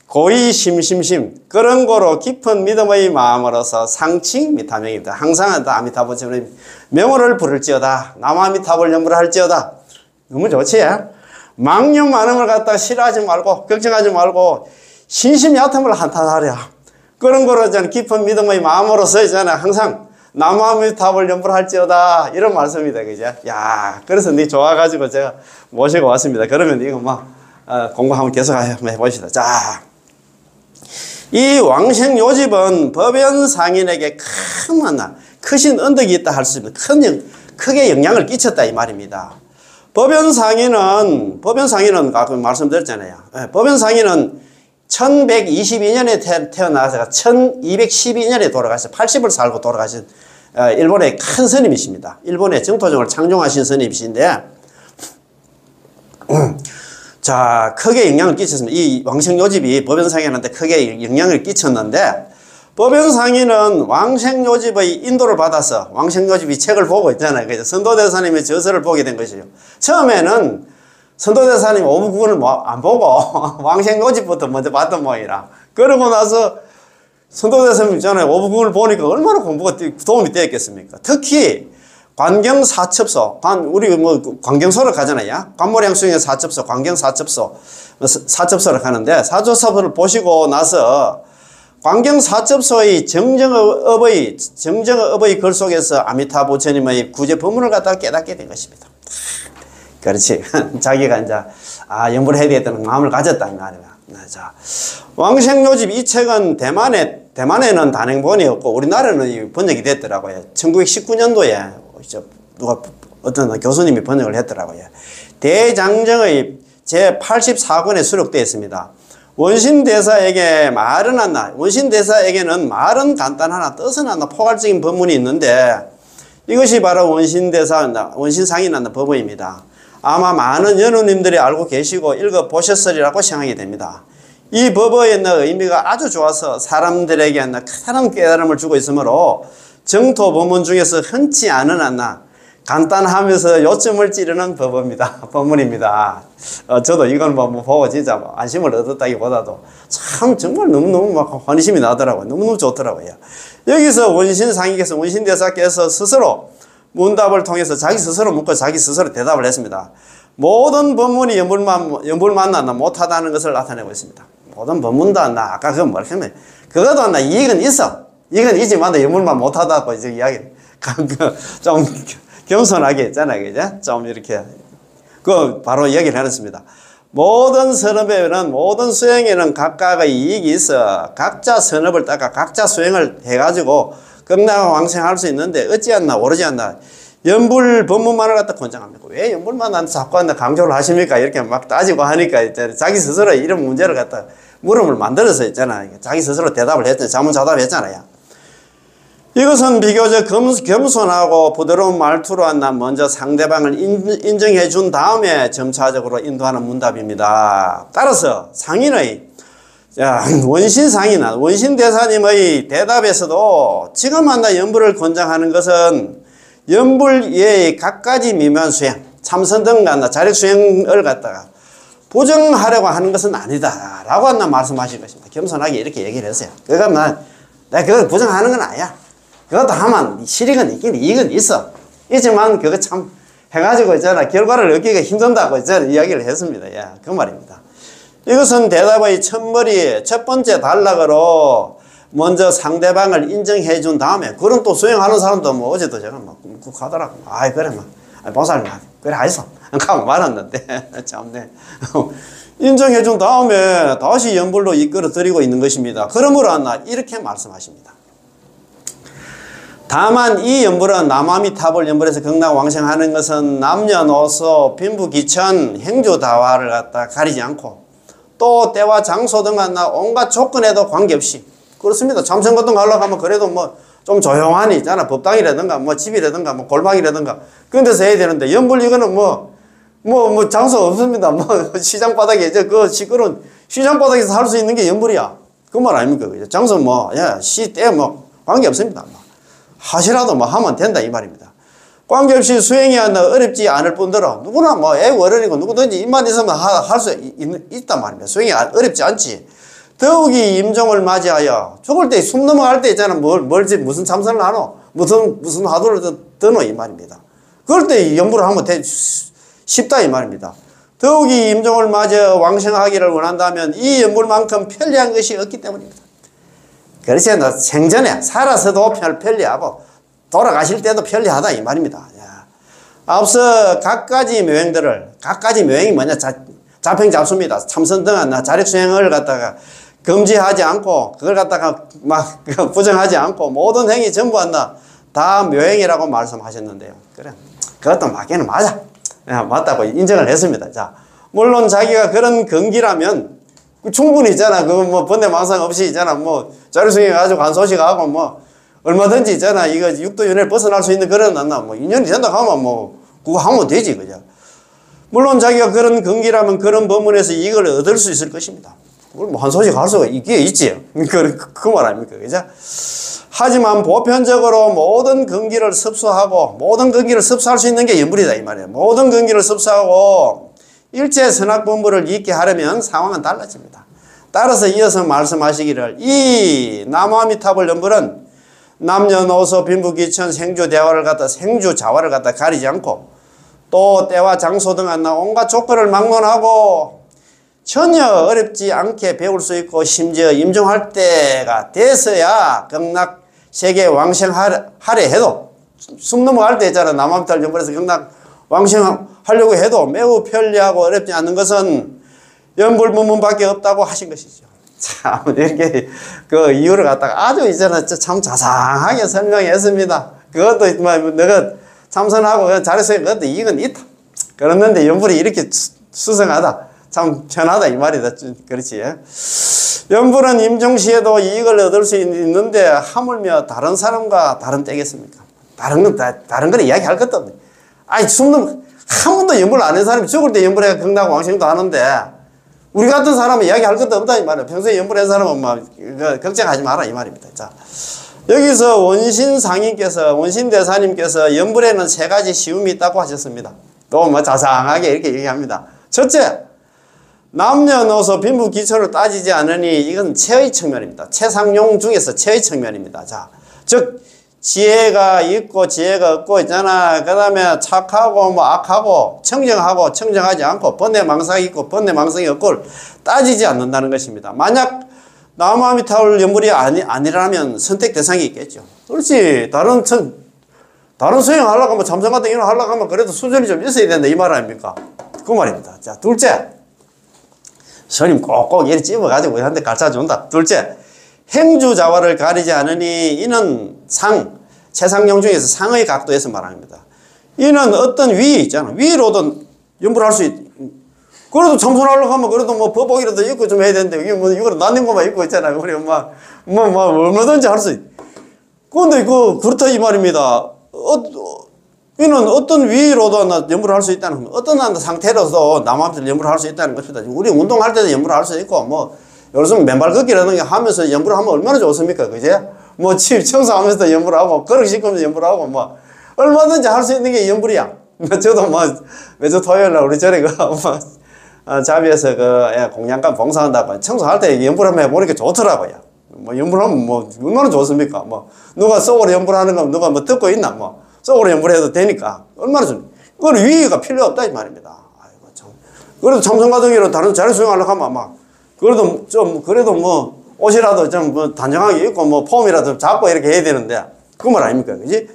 고이 심심심. 그런 거로 깊은 믿음의 마음으로서 상칭 미타명입니다. 항상 아미타불처럼 명호를 부를지어다. 남아미타불 연불을 할지어다. 너무 좋지? 망념 많음을 갖다가 싫어하지 말고 걱정하지 말고 신심 얕음을 한탄하랴. 그런 거로 있잖아 깊은 믿음의 마음으로서 있잖아 항상 남아미타불 연불을 할지어다. 이런 말씀입니다. 그죠? 야, 그래서 네 좋아가지고 제가 모시고 왔습니다. 그러면 이거 공부 한번 계속 해봅시다. 자. 이 왕생요집은 법연상인에게 크신 언덕이 있다 할 수 있습니다. 크게 영향을 끼쳤다 이 말입니다. 법연상인은 아까 말씀드렸잖아요. 법연상인은 1122년에 태어나서 1212년에 돌아가서 80을 살고 돌아가신 일본의 큰 스님이십니다. 일본의 정토종을 창종하신 스님이신데 자, 크게 영향을 끼쳤습니다. 이 왕생요집이 법연상인한테 크게 영향을 끼쳤는데 법연상인은 왕생요집의 인도를 받아서 왕생요집이 책을 보고 있잖아요. 그래서 선도대사님의 저서를 보게 된 것이죠. 처음에는 선도대사님 오부구는 안 보고 왕생요집부터 먼저 봤던 모양이라. 그러고 나서 선도대사님 있잖아요. 오부구를 보니까 얼마나 공부가 도움이 되었겠습니까? 특히 관경사첩소, 우리 관경소를 가잖아요. 관모량수행의 사첩소, 관경사첩소, 사첩소를 가는데 사조사법을 보시고 나서 관경사첩소의 정정업의 글 속에서 아미타 부처님의 구제 법문을 갖다가 깨닫게 된 것입니다. 그렇지. 자기가 이제 연불을 해야 되겠다는 마음을 가졌다 이 말이야. 자, 왕생요집 이 책은 대만에는 단행본이었고 우리나라는 번역이 됐더라고요. 1919년도에 어떤 교수님이 번역을 했더라고요. 대장정의 제84권에 수록되어 있습니다. 원신대사에게는 말은 간단하나 뜻은 하나 포괄적인 법문이 있는데 이것이 바로 원신상인한다 법문입니다. 아마 많은 연우님들이 알고 계시고 읽어보셨으리라고 생각이 됩니다. 이 법의 의미가 아주 좋아서 사람들에게 큰 깨달음을 주고 있으므로 정토 법문 중에서 흔치 않은 간단하면서 요점을 찌르는 법문입니다. 저도 이건 보고 진짜 안심을 얻었다기보다도 참 정말 너무너무 환희심이 나더라고요. 너무너무 좋더라고요. 여기서 원신대사께서 스스로 문답을 통해서 자기 스스로 묻고 자기 스스로 대답을 했습니다. 모든 법문이 연불만 못하다는 것을 나타내고 있습니다. 모든 법문도 아까 그거 뭐라면 그것도 이익은 있어. 이건 이지만 연불만 못하다고 이제 이야기 좀 겸손하게 했잖아요. 그죠? 좀 이렇게 바로 얘기를 해놨습니다. 모든 선업에는 모든 수행에는 각각의 이익이 있어 각자 선업을 따가 각자 수행을 해가지고 극락왕생할 수 있는데 어찌않나 오르지 않나 연불 법문만을 갖다 권장합니까? 왜 연불만 자꾸 강조를 하십니까? 이렇게 막 따지고 하니까 이제 자기 스스로 이런 문제를 갖다 물음을 만들어서 있잖아요. 자기 스스로 대답을 했잖아요. 자문자답했잖아요. 이것은 비교적 겸손하고 부드러운 말투로 먼저 상대방을 인정해 준 다음에 점차적으로 인도하는 문답입니다. 따라서 상인의 원신대사님의 대답에서도 지금 연불을 권장하는 것은 연불 외의 각가지 미묘한 수행, 참선 등 자력 수행을 갖다가 부정하려고 하는 것은 아니다 라고 말씀하신 것입니다. 겸손하게 이렇게 얘기를 했어요. 그러니까 내가 그걸 부정하는 건 아니야. 그것도 하면 실익은 있긴 이익은 있어. 있지만 그거 참 해가지고 있잖아 결과를 얻기가 힘든다고 이야기를 했습니다. 그 말입니다. 이것은 대답의 첫 번째 단락으로 먼저 상대방을 인정해 준 다음에 그럼 또 수행하는 사람도 어제도 제가 꾹 하더라고. 그래 보살님 그래 알았어 하고 말았는데 참네. 인정해 준 다음에 다시 연불로 이끌어 드리고 있는 것입니다. 그러므로 이렇게 말씀하십니다. 다만 이 연불은 남아미 탑을 연불해서 극락왕생하는 것은 남녀노소 빈부귀천 행주다화를 갖다 가리지 않고 또 때와 장소 등과 온갖 조건에도 관계없이 그렇습니다. 참선 같은 거 하려고 하면 그래도 뭐 좀 조용하니 있잖아. 법당이라든가 뭐 집이라든가 뭐 골방이라든가 그런 데서 해야 되는데 연불 이거는 뭐 장소 없습니다. 뭐 시장 바닥에 이제 그 시끄러운 시장 바닥에서 할 수 있는 게 연불이야. 그 말 아닙니까? 장소 시 때 관계 없습니다. 하시라도 하면 된다 이 말입니다. 관계없이 수행이 어렵지 않을 뿐더러 누구나 애고 어른이고 누구든지 입만 있으면 할 수 있단 말입니다. 수행이 어렵지 않지. 더욱이 임종을 맞이하여 죽을 때 숨 넘어갈 때 있잖아. 무슨 참선을 하노? 무슨 화두를 드노 이 말입니다. 그럴 때 연불을 하면 쉽다 이 말입니다. 더욱이 임종을 맞아 왕생하기를 원한다면 이 연불만큼 편리한 것이 없기 때문입니다. 그렇지 생전에 살아서도 편리하고 돌아가실 때도 편리하다 이 말입니다. 앞서 각가지 묘행이 뭐냐 자평잡수입니다. 참선 등한 자력수행을 갖다가 금지하지 않고 그걸 갖다가 부정하지 않고 모든 행위 전부 다 묘행이라고 말씀하셨는데요. 그래 그것도 맞기는 맞아. 맞다고 인정을 했습니다. 자, 물론 자기가 그런 근기라면 충분히 있잖아. 번뇌망상 없이 있잖아. 자력수행 가지고 간소식하고 얼마든지 있잖아. 이거 육도윤회를 벗어날 수 있는 그런 인연이 된다 하면 그거 하면 되지, 그죠? 물론 자기가 그런 근기라면 그런 법문에서 이걸 얻을 수 있을 것입니다. 한 소식 할 수가 있지. 그 말 아닙니까? 그죠? 하지만 보편적으로 모든 근기를 섭수할 수 있는 게 연불이다 이 말이에요. 모든 근기를 섭수하고 일체 선악본부를 잊게 하려면 상황은 달라집니다. 따라서 이어서 말씀하시기를 이 나무아미타불 연불은 남녀노소 빈부귀천 생주자화를 갖다 가리지 않고 또 때와 장소 등 온갖 조건을 막론하고 전혀 어렵지 않게 배울 수 있고 심지어 임종할 때가 돼서야 극락 세계 왕생하려 해도 숨 넘어갈 때 있잖아. 남아미탈 연불에서 극락 왕생하려고 해도 매우 편리하고 어렵지 않은 것은 연불문문밖에 없다고 하신 것이죠. 참 이렇게 그 이유를 갖다가 아주 이제는 참 자상하게 설명했습니다. 그것도 내가 참선하고 잘했어요. 그것도 이건 있다. 그랬는데 연불이 이렇게 수성하다. 참 편하다 이 말이다. 그렇지. 연불은 임종시에도 이익을 얻을 수 있는데 하물며 다른 사람과 다른 때겠습니까? 다른 건 이야기할 것도 없네. 한 번도 연불 안 한 사람이 죽을 때 연불해가 극락 왕생도 하는데 우리 같은 사람은 이야기할 것도 없다 이 말이야. 평소에 연불한 사람은 걱정하지 마라 이 말입니다. 자, 여기서 원신대사님께서 연불에는 3가지 시움이 있다고 하셨습니다. 또 자상하게 이렇게 얘기합니다. 첫째, 남녀노소 빈부귀천을 따지지 않으니 이건 체의 측면입니다. 체상용 중에서 체의 측면입니다. 자, 즉 지혜가 있고 지혜가 없고 있잖아. 그 다음에 착하고 악하고 청정하고 청정하지 않고 번뇌망상이 있고 번뇌망상이 없고 따지지 않는다는 것입니다. 만약 나무아미타불 연불이 아니라면 선택 대상이 있겠죠. 그렇지. 다른 수행하려고 하면 참선 같은 거 하려고 하면 그래도 수준이 좀 있어야 된다 이 말 아닙니까? 그 말입니다. 자, 둘째, 스님 꼭꼭 이렇게 찝어가지고 우리한테 가르쳐준다. 둘째, 행주자화를 가리지 않으니 이는 최상용 중에서 상의 각도에서 말합니다. 이는 어떤 위에 있잖아. 위로도 연불할 수 그래도 참선하려고 하면 그래도 법복이라도 입고 좀 해야 되는데 이거는 낫는 것만 입고 있잖아요. 우리 얼마든지 할 수 그런데 그렇다 이 말입니다. 이는 어떤 위로도 연불을 할 수 있다는 어떤 상태로서 남한테 연불을 할 수 있다는 것입니다. 우리 운동할 때도 연불을 할 수 있고 요즘 맨발 걷기라든가 하면서 연불을 하면 얼마나 좋습니까? 그제? 집 청소하면서도 연불하고 걸어 씻으면서 연불하고 얼마든지 할 수 있는 게 연불이야. 저도 매주 토요일날 우리 절에 자비에서 공양간 봉사한다고 청소할 때 연불하면 해보니까 좋더라고요. 연불하면 얼마나 좋습니까? 누가 속으로 연불하는 거 누가 듣고 있나? 속으로 연불해도 되니까 얼마나 좋습니까? 그건 위의가 필요 없다 이 말입니다. 아이고 참. 그래도 참선 같은 경우는 다른 자리 수행하려고 하면 그래도 옷이라도 좀 단정하게 입고 폼이라도 잡고 이렇게 해야 되는데 그 말 아닙니까? 그지?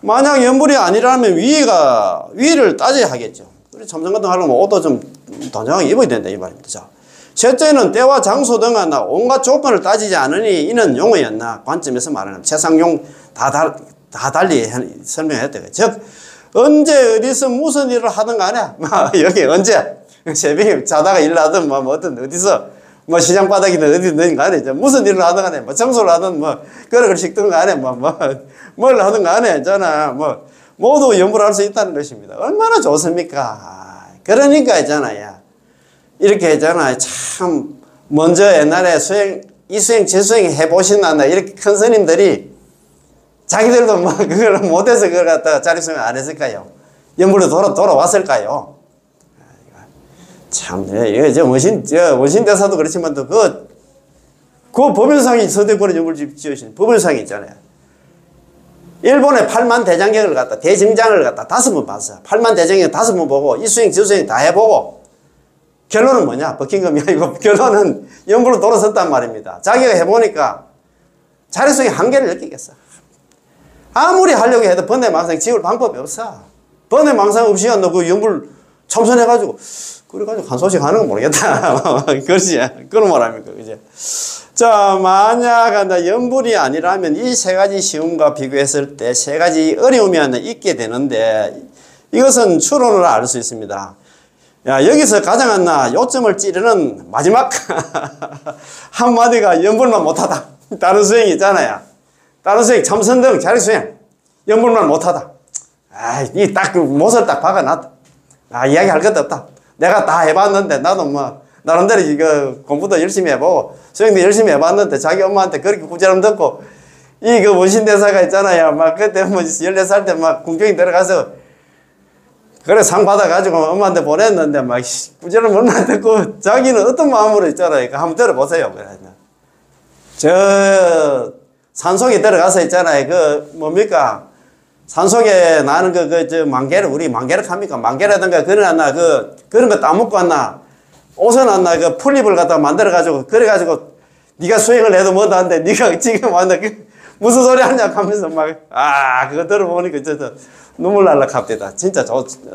만약 연불이 아니라면 위를 따져야 하겠죠. 그래서 참선 같은 거 하려면 옷도 좀 단정하게 입어야 된다 이 말입니다. 자, 셋째는 때와 장소 등은 온갖 조건을 따지지 않으니 이는 용어였나 관점에서 말하는 최상용 다 달리 설명했대요. 즉, 언제 어디서 무슨 일을 하든 간에, 여기 언제, 새벽에 자다가 일하든, 뭐, 어떤, 어디서, 뭐, 시장 바닥이든 어디든 간에, 무슨 일을 하든 간에, 뭐, 청소를 하든, 뭐, 그릇을 씻든 간에, 뭘 하든 간에, 저는, 모두 연구를 할 수 있다는 것입니다. 얼마나 좋습니까? 그러니까 있잖아요. 이렇게 있잖아요. 참, 먼저 옛날에 이수행, 저수행 해보신다, 이렇게 큰 스님들이 자기들도 그걸 못해서 그걸 갖다가 자립수행 안 했을까요? 연불로 돌아왔을까요? 참, 원신대사도 그렇지만 또 그 법연상이 서대권의 연불 지으신 법연상이 있잖아요. 일본의 8만 대장경을 갖다, 대증장을 갖다 5번 봤어요. 8만 대장경 5번 보고, 이수행, 저수행 다 해보고, 결론은 뭐냐? 버킹엄이 아니고, 결론은 연불로 돌아섰단 말입니다. 자기가 해보니까 자립수행의 한계를 느끼겠어. 아무리 하려고 해도 번뇌망상 지울 방법이 없어. 번뇌망상 없이 너 그 연불 참선해가지고, 그래가지고 한 소식 하는 거 모르겠다. 그렇지. 그런 말 아닙니까? 그제? 자, 만약 연불이 아니라면 이 세 가지 시험과 비교했을 때 세 가지 어려움이 하나 있게 되는데, 이것은 추론으로 알 수 있습니다. 야, 여기서 가장 요점을 찌르는 마지막 한마디가 연불만 못하다. 다른 수행이 있잖아요. 다른 수행, 참선 등 자립수행, 연불만 못하다. 이 딱 그 못을 딱 박아놨다. 이야기할 것도 없다. 내가 다 해봤는데, 나도 나름대로 이거 공부도 열심히 해보고, 수행도 열심히 해봤는데, 자기 엄마한테 그렇게 구제름 듣고, 그 원신대사가 있잖아요. 그때 14살 때 궁경이 들어가서, 그래, 상 받아가지고 엄마한테 보냈는데, 구제름 얼마나 듣고, 자기는 어떤 마음으로 있잖아요. 한번 들어보세요. 산속에 들어가서 있잖아요. 뭡니까? 산속에 나는 우리 만개를 합니까? 만개라든가 그런 거 따먹고 왔나? 옷은 왔나? 풀잎을 갖다 만들어가지고, 그래가지고, 네가 수행을 해도 뭐도 안 돼. 네가 지금 무슨 소리 하냐 하면서 그거 들어보니까 진짜 눈물 날라 갑니다. 진짜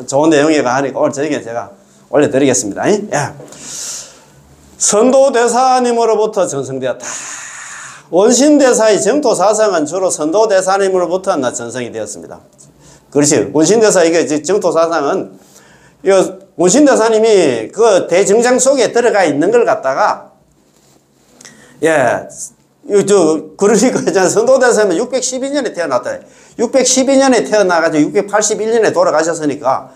좋은 내용이가 하니까 오늘 저녁에 제가 올려드리겠습니다. 예. 선도대사님으로부터 전성되었다. 원신대사의 정토사상은 주로 선도대사님으로부터 전성이 되었습니다. 그렇지. 원신대사 정토사상은 원신대사님이 그 대증장 속에 들어가 있는 걸 갖다가 그러니까 선도대사님은 612년에 태어났다. 612년에 태어나가지고 681년에 돌아가셨으니까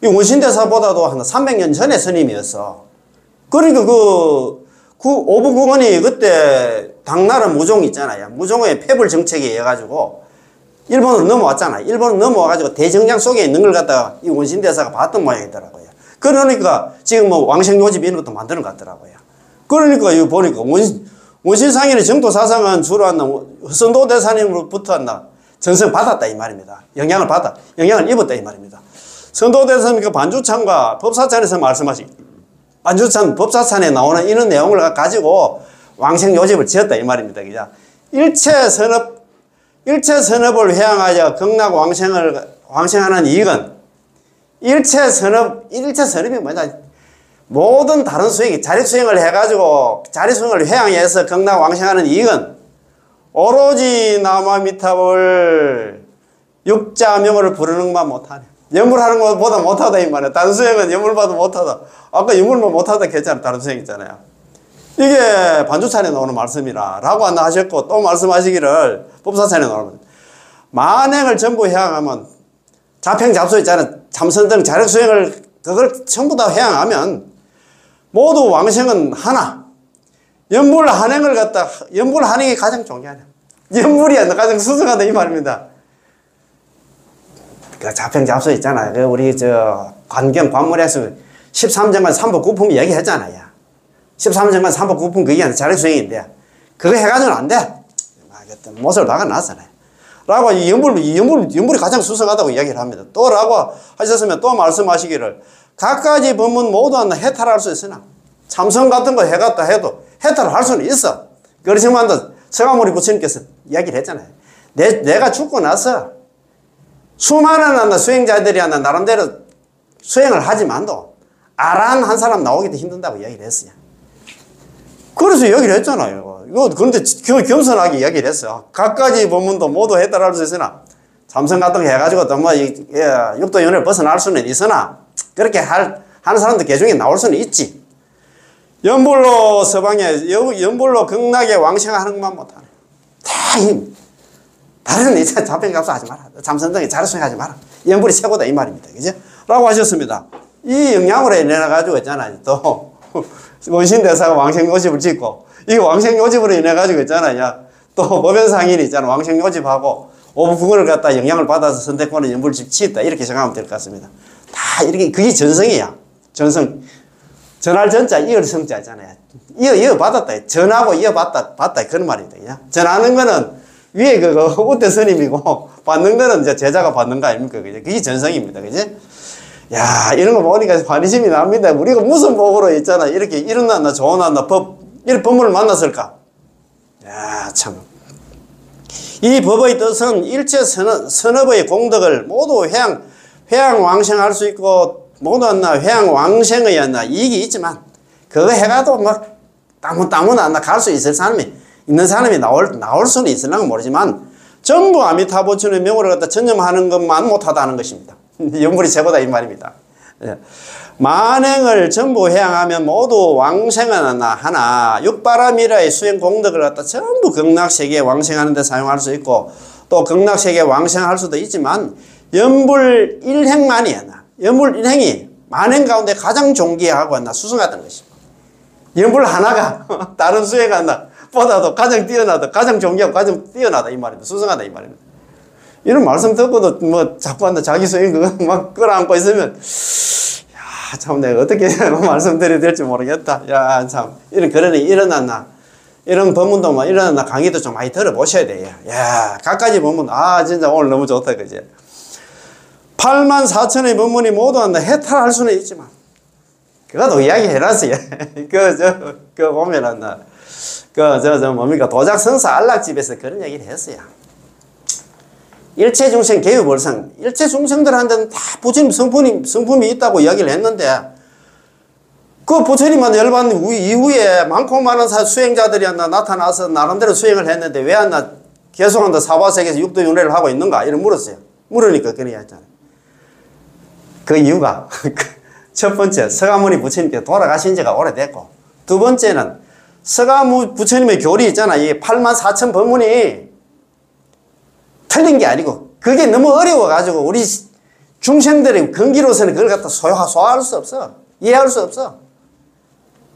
이 원신대사보다도 한 300년 전에 스님이었어. 그러니까 오부국원이 그때 당나라 무종 있잖아요. 무종의 패불 정책에 의해 가지고 일본으로 넘어왔잖아요. 일본으로 넘어와가지고 대정장 속에 있는 걸 갖다가 이 원신대사가 봤던 모양이더라고요. 그러니까 지금 왕생요집 이런 것도 만드는 것 같더라고요. 그러니까 이거 보니까 원신상인의 정토사상은 주로 선도대사님으로부터 전승 받았다 이 말입니다. 영향을 입었다 이 말입니다. 선도대사님 반주찬과 법사찬에서 반주찬 법사찬에 나오는 이런 내용을 가지고 왕생요집을 지었다 이 말입니다. 그죠? 일체선업을 회항하여 극락 왕생하는 이익은 일체선업이 뭐냐? 모든 다른 수행이 자립수행을 해가지고 자립수행을 회항해서 극락 왕생하는 이익은 오로지 나마미탑을 육자명을 부르는 것만 못하네. 연물하는 것보다 못하다 이 말이야. 다른 수행은 연물봐도 못하다. 아까 연물만 못하다 했잖아. 다른 수행 있잖아요. 이게 반주찬에 나오는 말씀이라 라고 하셨고 또 말씀하시기를 법사찬에 나오는 만행을 전부 회항하면 자평잡소 있잖아. 참선 등 자력수행을 그걸 전부 다 회항하면 모두 왕생은 하나. 연불 한행이 가장 중요하네. 연불이 가장 수승하다 이 말입니다. 그 자평잡소 있잖아요. 우리 관물에서 13정관 3법 9품 얘기했잖아요. 13정관 3법 9품 그게 자력수행인데 그거 해가지고는 안 돼. 못을 박아놨잖아요. 라고 이 연불이 가장 수승하다고 이야기를 합니다. 또 라고 하셨으면 또 말씀하시기를 각가지 법문 모두 하나 해탈할 수 있으나 참선 같은 거 해갔다 해도 해탈을 할 수는 있어. 그렇지만 서가모니 부처님께서 이야기를 했잖아요. 내가 죽고 나서 수많은 수행자들이 나름대로 수행을 하지만도 아란 한 사람 나오기도 힘든다고 이야기를 했어요. 그래서 이야기를 했잖아요. 그런데 겸손하게 이야기를 했어요. 각가지 법문도 모두 해탈할 수 있으나 삼성 같은 거 해가지고 또 뭐, 육도연을 벗어날 수는 있으나, 그렇게 하는 사람도 개중에 나올 수는 있지. 연불로 서방에, 연불로 극락에 왕생하는 것만 못하네. 다 다른 이제 잡행값수 하지 마라. 참선등에 자료수행하지 마라. 연불이 최고다 이 말입니다. 그죠? 라고 하셨습니다. 이 영향으로 인해 가지고 있잖아요. 또 원신대사가 왕생요집을 짓고 이 왕생요집으로 인해 가지고 있잖아요. 또 법연상인이 있잖아. 왕생요집하고 오부궁을 갖다 영향을 받아서 선택권을 연불집 짓다. 이렇게 생각하면 될 것 같습니다. 다 이렇게 그게 전성이야. 전성. 전할 전자 이을 성자 있잖아요. 이어받았다. 전하고 이어받다 그런 말입니다. 그냥. 전하는 거는 위에 우대 스님이고 받는 거는 이제 제자가 받는 거 아닙니까? 그게 전성입니다. 그지? 야, 이런 거 보니까 환희심이 납니다. 우리가 무슨 복으로 있잖아. 이렇게 일어났나 좋아났나 이런 법문을 만났을까? 야, 참. 이 법의 뜻은 일체 선업의 공덕을 모두 회양왕생할 수 있고 모두 회양왕생의 이익이 있지만 그거 해가도 막 따문따문 갈 수 있는 사람이 나올 수는 있으려나 모르지만 전부 아미타부처의 명호를 갖다 전념하는 것만 못하다는 것입니다. 연불이 최고다 이 말입니다. 만행을 전부 해양하면 모두 왕생은 하나 육바라밀라의 수행 공덕을 갖다 전부 극락세계에 왕생하는 데 사용할 수 있고 또 극락세계에 왕생할 수도 있지만 연불 일행만이 연불 일행이 만행 가운데 가장 존귀하고 수승하다는 것입니다. 연불 하나가 다른 수행한다 보다도 가장 뛰어나다, 가장 존귀하고 가장 뛰어나다 이 말입니다. 수승하다 이 말입니다. 이런 말씀 듣고도 뭐 자꾸 자기 수행 그거 막 끌어안고 있으면 야, 참 내가 어떻게 말씀드려야 될지 모르겠다. 야, 참 그런 일이 일어났나 이런 법문도 막 일어났나 강의도 좀 많이 들어보셔야 돼요. 야, 갖가지 법문 진짜 오늘 너무 좋다 그지? 8만 4천의 법문이 모두 해탈할 수는 있지만 그것도 이야기 해놨어요. 그 보면은 뭡니까 도작 성사 안락집에서 그런 얘기를 했어요. 일체 중생 개유벌성 일체 중생들한테는 다 부처님 성품이 있다고 이야기를 했는데 그 부처님만 열받는 이후에 많고 많은 수행자들이 나타나서 나름대로 수행을 했는데 왜 계속 사바세계에서 육도윤회를 하고 있는가 이런 물었어요. 물으니까 그래 했잖아요. 그 이유가 첫 번째 서가모니 부처님께 돌아가신 지가 오래됐고 두 번째는 서가모 부처님의 교리 있잖아. 이 8만 4천 법문이 틀린 게 아니고 그게 너무 어려워가지고 우리 중생들의 근기로서는 그걸 갖다 소화할 수 없어. 이해할 수 없어.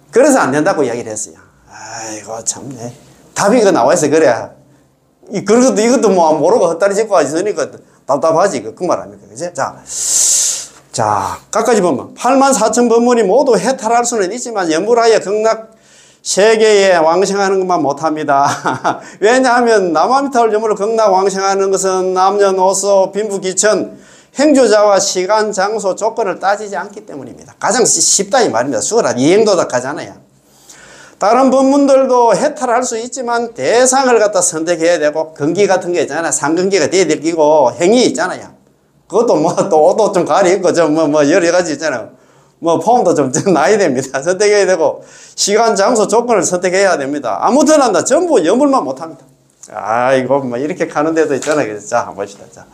그래서 안 된다고 이야기를 했어요. 아이고 참네. 답이 나와 있어 그래. 이것도 뭐 모르고 헛다리 짚고 있으니까 답답하지 그 말 아닙니까? 그지? 자, 각가지 법문. 8만 4천 법문이 모두 해탈할 수는 있지만 연불하여 극락 세계에 왕생하는 것만 못합니다. 왜냐하면 남아미타를 전부로 극락 왕생하는 것은 남녀노소 빈부귀천 행주자와 시간 장소 조건을 따지지 않기 때문입니다. 가장 쉽다 이 말입니다. 수월한 이행도덕하잖아요. 다른 법문들도 해탈할 수 있지만 대상을 갖다 선택해야 되고 근기 같은 게 있잖아요. 상근기가 돼야 될 끼고 행위 있잖아요. 그것도 또 옷도 좀 가리고 여러 가지 있잖아요. 폼도 좀 나야 됩니다. 선택해야 되고 시간 장소 조건을 선택해야 됩니다. 아무튼 전부 연불만 못합니다. 이거 이렇게 가는 데도 있잖아요. 자 한번 봅시다. 자,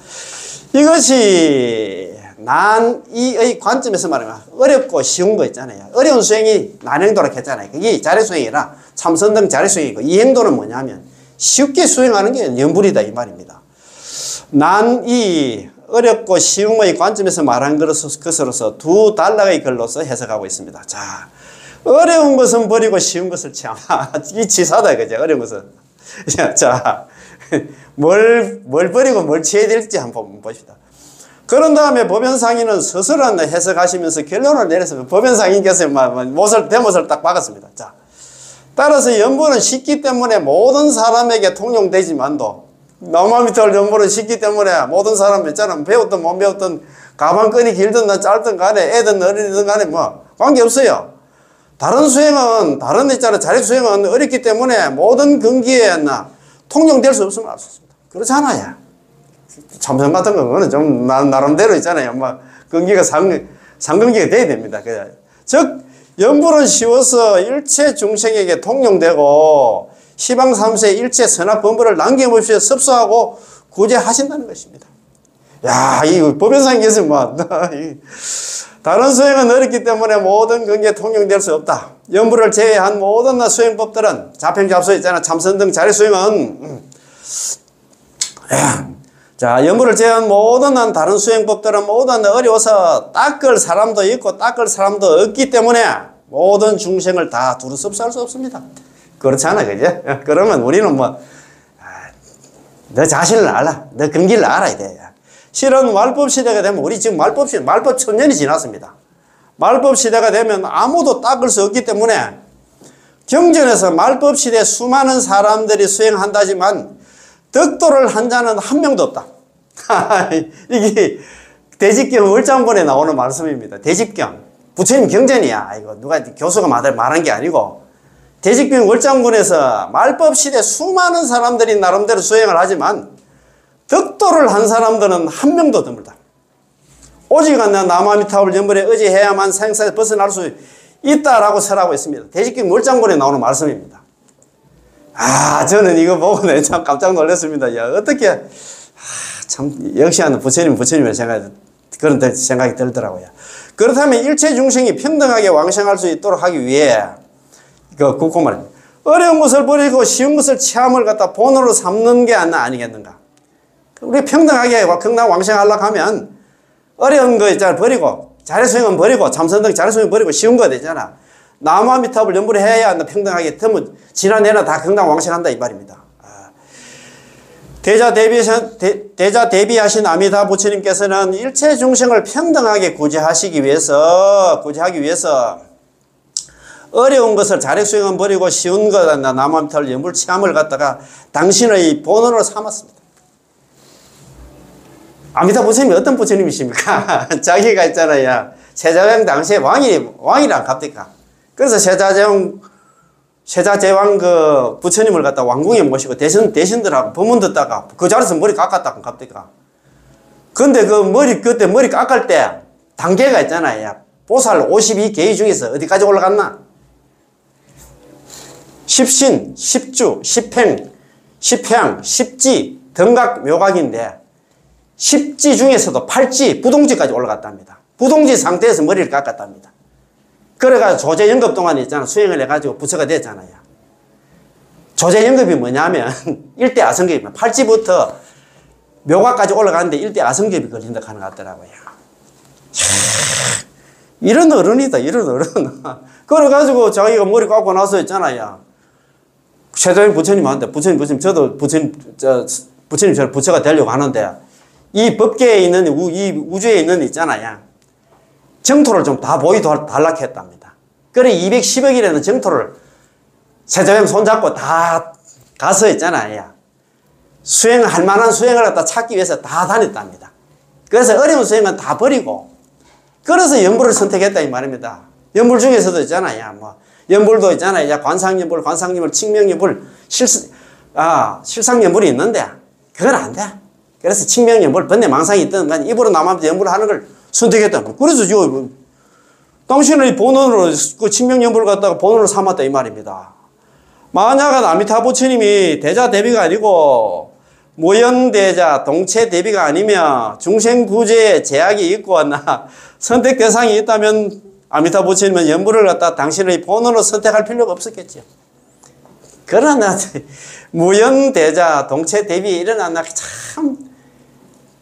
이것이 난이의 관점에서 말하면 어렵고 쉬운 거 있잖아요. 어려운 수행이 난행도라고 했잖아요. 그게 자리수행이라 참선등 자리수행이고 이행도는 뭐냐면 쉽게 수행하는 게 연불이다 이 말입니다. 난이 어렵고 쉬움의 관점에서 말한 것으로서 두 단락의 글로서 해석하고 있습니다. 자, 어려운 것은 버리고 쉬운 것을 취하라. 이 치사다 그죠? 어려운 것은. 자, 뭘 버리고 뭘 취해야 될지 한번 봅시다. 그런 다음에 법연상인은 스스로 해석하시면서 결론을 내렸습니다. 법연상인께서 대못을 딱 박았습니다. 자, 따라서 연불은 쉽기 때문에 모든 사람에게 통용되지만도 남아미탈 연불은 쉽기 때문에 모든 사람 있잖아. 배웠든 못 배웠든 가방끈이 길든 짧든 간에 애든 어리든 간에 관계없어요. 다른 수행은 자리 수행은 어렵기 때문에 모든 근기에 통용될 수 없으면 알 수 있습니다. 그렇잖아요. 참선 같은 거는 좀 나름대로 있잖아요. 근기가 상근기가 돼야 됩니다. 즉 연불은 쉬워서 일체 중생에게 통용되고 시방 3세 일체 선악 범벌을 남김없이 섭수하고 구제하신다는 것입니다. 야, 이 법연상에서 뭐, 다른 수행은 어렵기 때문에 모든 관계에 통용될 수 없다. 연불을 제외한 모든 수행법들은 자평잡소 있잖아. 참선 등 자리 수행은 자, 연불을 제외한 모든 다른 수행법들은 모든 어려워서 닦을 사람도 있고 닦을 사람도 없기 때문에 모든 중생을 다 두루 섭수할 수 없습니다. 그렇잖아, 그죠? 그러면 우리는 뭐, 너 자신을 알아. 너 근기를 알아야 돼. 실은 말법 시대가 되면 우리 지금 말법 1000년이 지났습니다. 말법 시대가 되면 아무도 닦을 수 없기 때문에 경전에서 말법 시대 수많은 사람들이 수행한다지만 덕도를 한 자는 한 명도 없다. 이게 대집경 월장본에 나오는 말씀입니다. 대집경. 부처님 경전이야. 이거 누가 교수가 말한 게 아니고 대집경 월장본에서 말법 시대 수많은 사람들이 나름대로 수행을 하지만 덕도를 한 사람들은 한 명도 드물다. 오직 남아미타불 연불에 의지해야만 생사에서 벗어날 수 있다라고 설하고 있습니다. 대집경 월장본에 나오는 말씀입니다. 저는 이거 보고 참 깜짝 놀랐습니다. 야, 어떻게, 참, 역시나 부처님을 그런 생각이 들더라고요. 그렇다면 일체 중생이 평등하게 왕생할 수 있도록 하기 위해, 그 말입니다. 어려운 것을 버리고 쉬운 것을 체험을 갖다 본으로 삼는 게 아니겠는가. 우리 평등하게 극락 왕생하려고 하면, 어려운 거 있잖아, 버리고, 자리수행은 버리고, 참선등 자리수행 버리고 쉬운 거 되잖아. 나무아미타불 연불을 해야 평등하게 되면 지나내나 다 극락 왕생한다 이 말입니다. 대자 대비하신 아미타 부처님께서는 일체 중생을 평등하게 구제하기 위해서 어려운 것을 자력수행은 버리고 쉬운 것 나무아미타불 연불 체험을 갖다가 당신의 본원으로 삼았습니다. 아미타 부처님이 어떤 부처님이십니까? 자기가 있잖아요. 세자왕 당시에 왕이랑 갑니까? 그래서 세자제왕 부처님을 갖다 왕궁에 모시고 대신들하고 법문 듣다가 그 자리에서 머리 깎았다고 갑니까? 근데 그때 머리 깎을 때 단계가 있잖아요. 보살 52계의 중에서 어디까지 올라갔나? 십신, 십주, 십행, 십향, 십지, 등각, 묘각인데 십지 중에서도 팔지, 부동지까지 올라갔답니다. 부동지 상태에서 머리를 깎았답니다. 그래가지고 조제연급 동안 있잖아. 수행을 해가지고 부처가 됐잖아요. 조제연급이 뭐냐면 일대 아성ገብ입니다. 팔지부터 묘각까지 올라가는데 일대 아성ገብ이 걸린다 하는 것 같더라고요. 이런 어른이다, 이런 어른. 그래가지고 자기가 머리 깎고 나서 있잖아요. 최도영 부처님한테, 부처님, 저도 부처님처럼 부처가 되려고 하는데 이 법계에 있는, 이 우주에 있는 있잖아요. 정토를 좀 다 보이도록 달라고 했답니다. 그래 210억이라는 정토를 세자형 손잡고 다 가서 있잖아요. 수행할 만한 수행을 갖다 찾기 위해서 다 다녔답니다. 그래서 어려운 수행은 다 버리고 그래서 연불을 선택했다 이 말입니다. 연불 중에서도 있잖아요. 연불도 있잖아요. 관상연불, 관상연불, 칭명연불, 실상연불이 있는데 그건 안 돼. 그래서 칭명연불, 번뇌망상이 있든 입으로 남한테 연불을 하는 걸 선택했다. 그래서 당신의 본원으로 그 칭명연불을 갖다가 본원으로 삼았다 이 말입니다. 만약에 아미타 부처님이 대자 대비가 아니고 모연대자 동체 대비가 아니면 중생구제에 제약이 있고 선택 대상이 있다면 아미타 부처님은 연불을 갖다 당신의 본원으로 선택할 필요가 없었겠죠. 그러나 무연대자 동체 대비 일어났나 참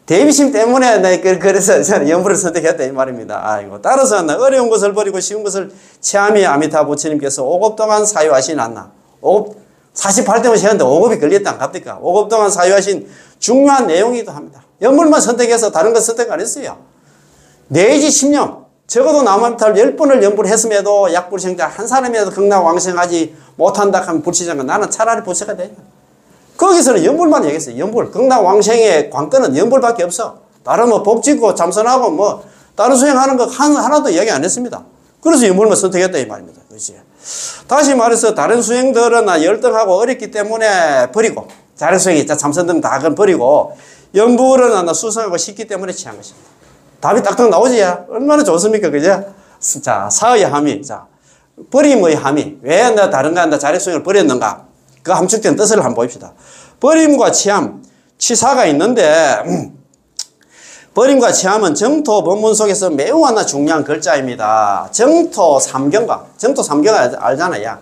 대비심 때문에 그래서 연불을 선택했다 이 말입니다. 따라서 어려운 것을 버리고 쉬운 것을 체험해 아미타 부처님께서 5급 동안 사유하신 않나. 48대만 세웠는데 5급이 걸렸다 안 갑니까? 5급 동안 사유하신 중요한 내용이기도 합니다. 연불만 선택해서 다른 것 선택 안 했어요. 내지 10년 적어도 남아미타를 10번을 연불했음에도 약불생자 한 사람이라도 극락 왕생하지 못한다 하면 불치장은 나는 차라리 부처가 되냐. 거기서는 연불만 얘기했어요. 연불. 극락 왕생의 관건은 연불밖에 없어. 다른 복 짓고 참선하고 다른 수행하는 거 하나도 이야기 안 했습니다. 그래서 연불만 선택했다 이 말입니다. 그렇지. 다시 말해서 다른 수행들은 열등하고 어렵기 때문에 버리고 자력수행이 참선등 다 버리고 연불은 수성하고 쉽기 때문에 취한 것입니다. 답이 딱딱 나오지? 얼마나 좋습니까? 그죠? 자, 사의 함의. 자, 버림의 함의. 왜 다른 거 자력수행을 버렸는가? 그 함축된 뜻을 한번 봅시다. 버림과 취함, 치사가 있는데 버림과 취함은 정토 법문 속에서 매우 하나 중요한 글자입니다. 정토 삼경각. 정토 삼경각 알잖아요.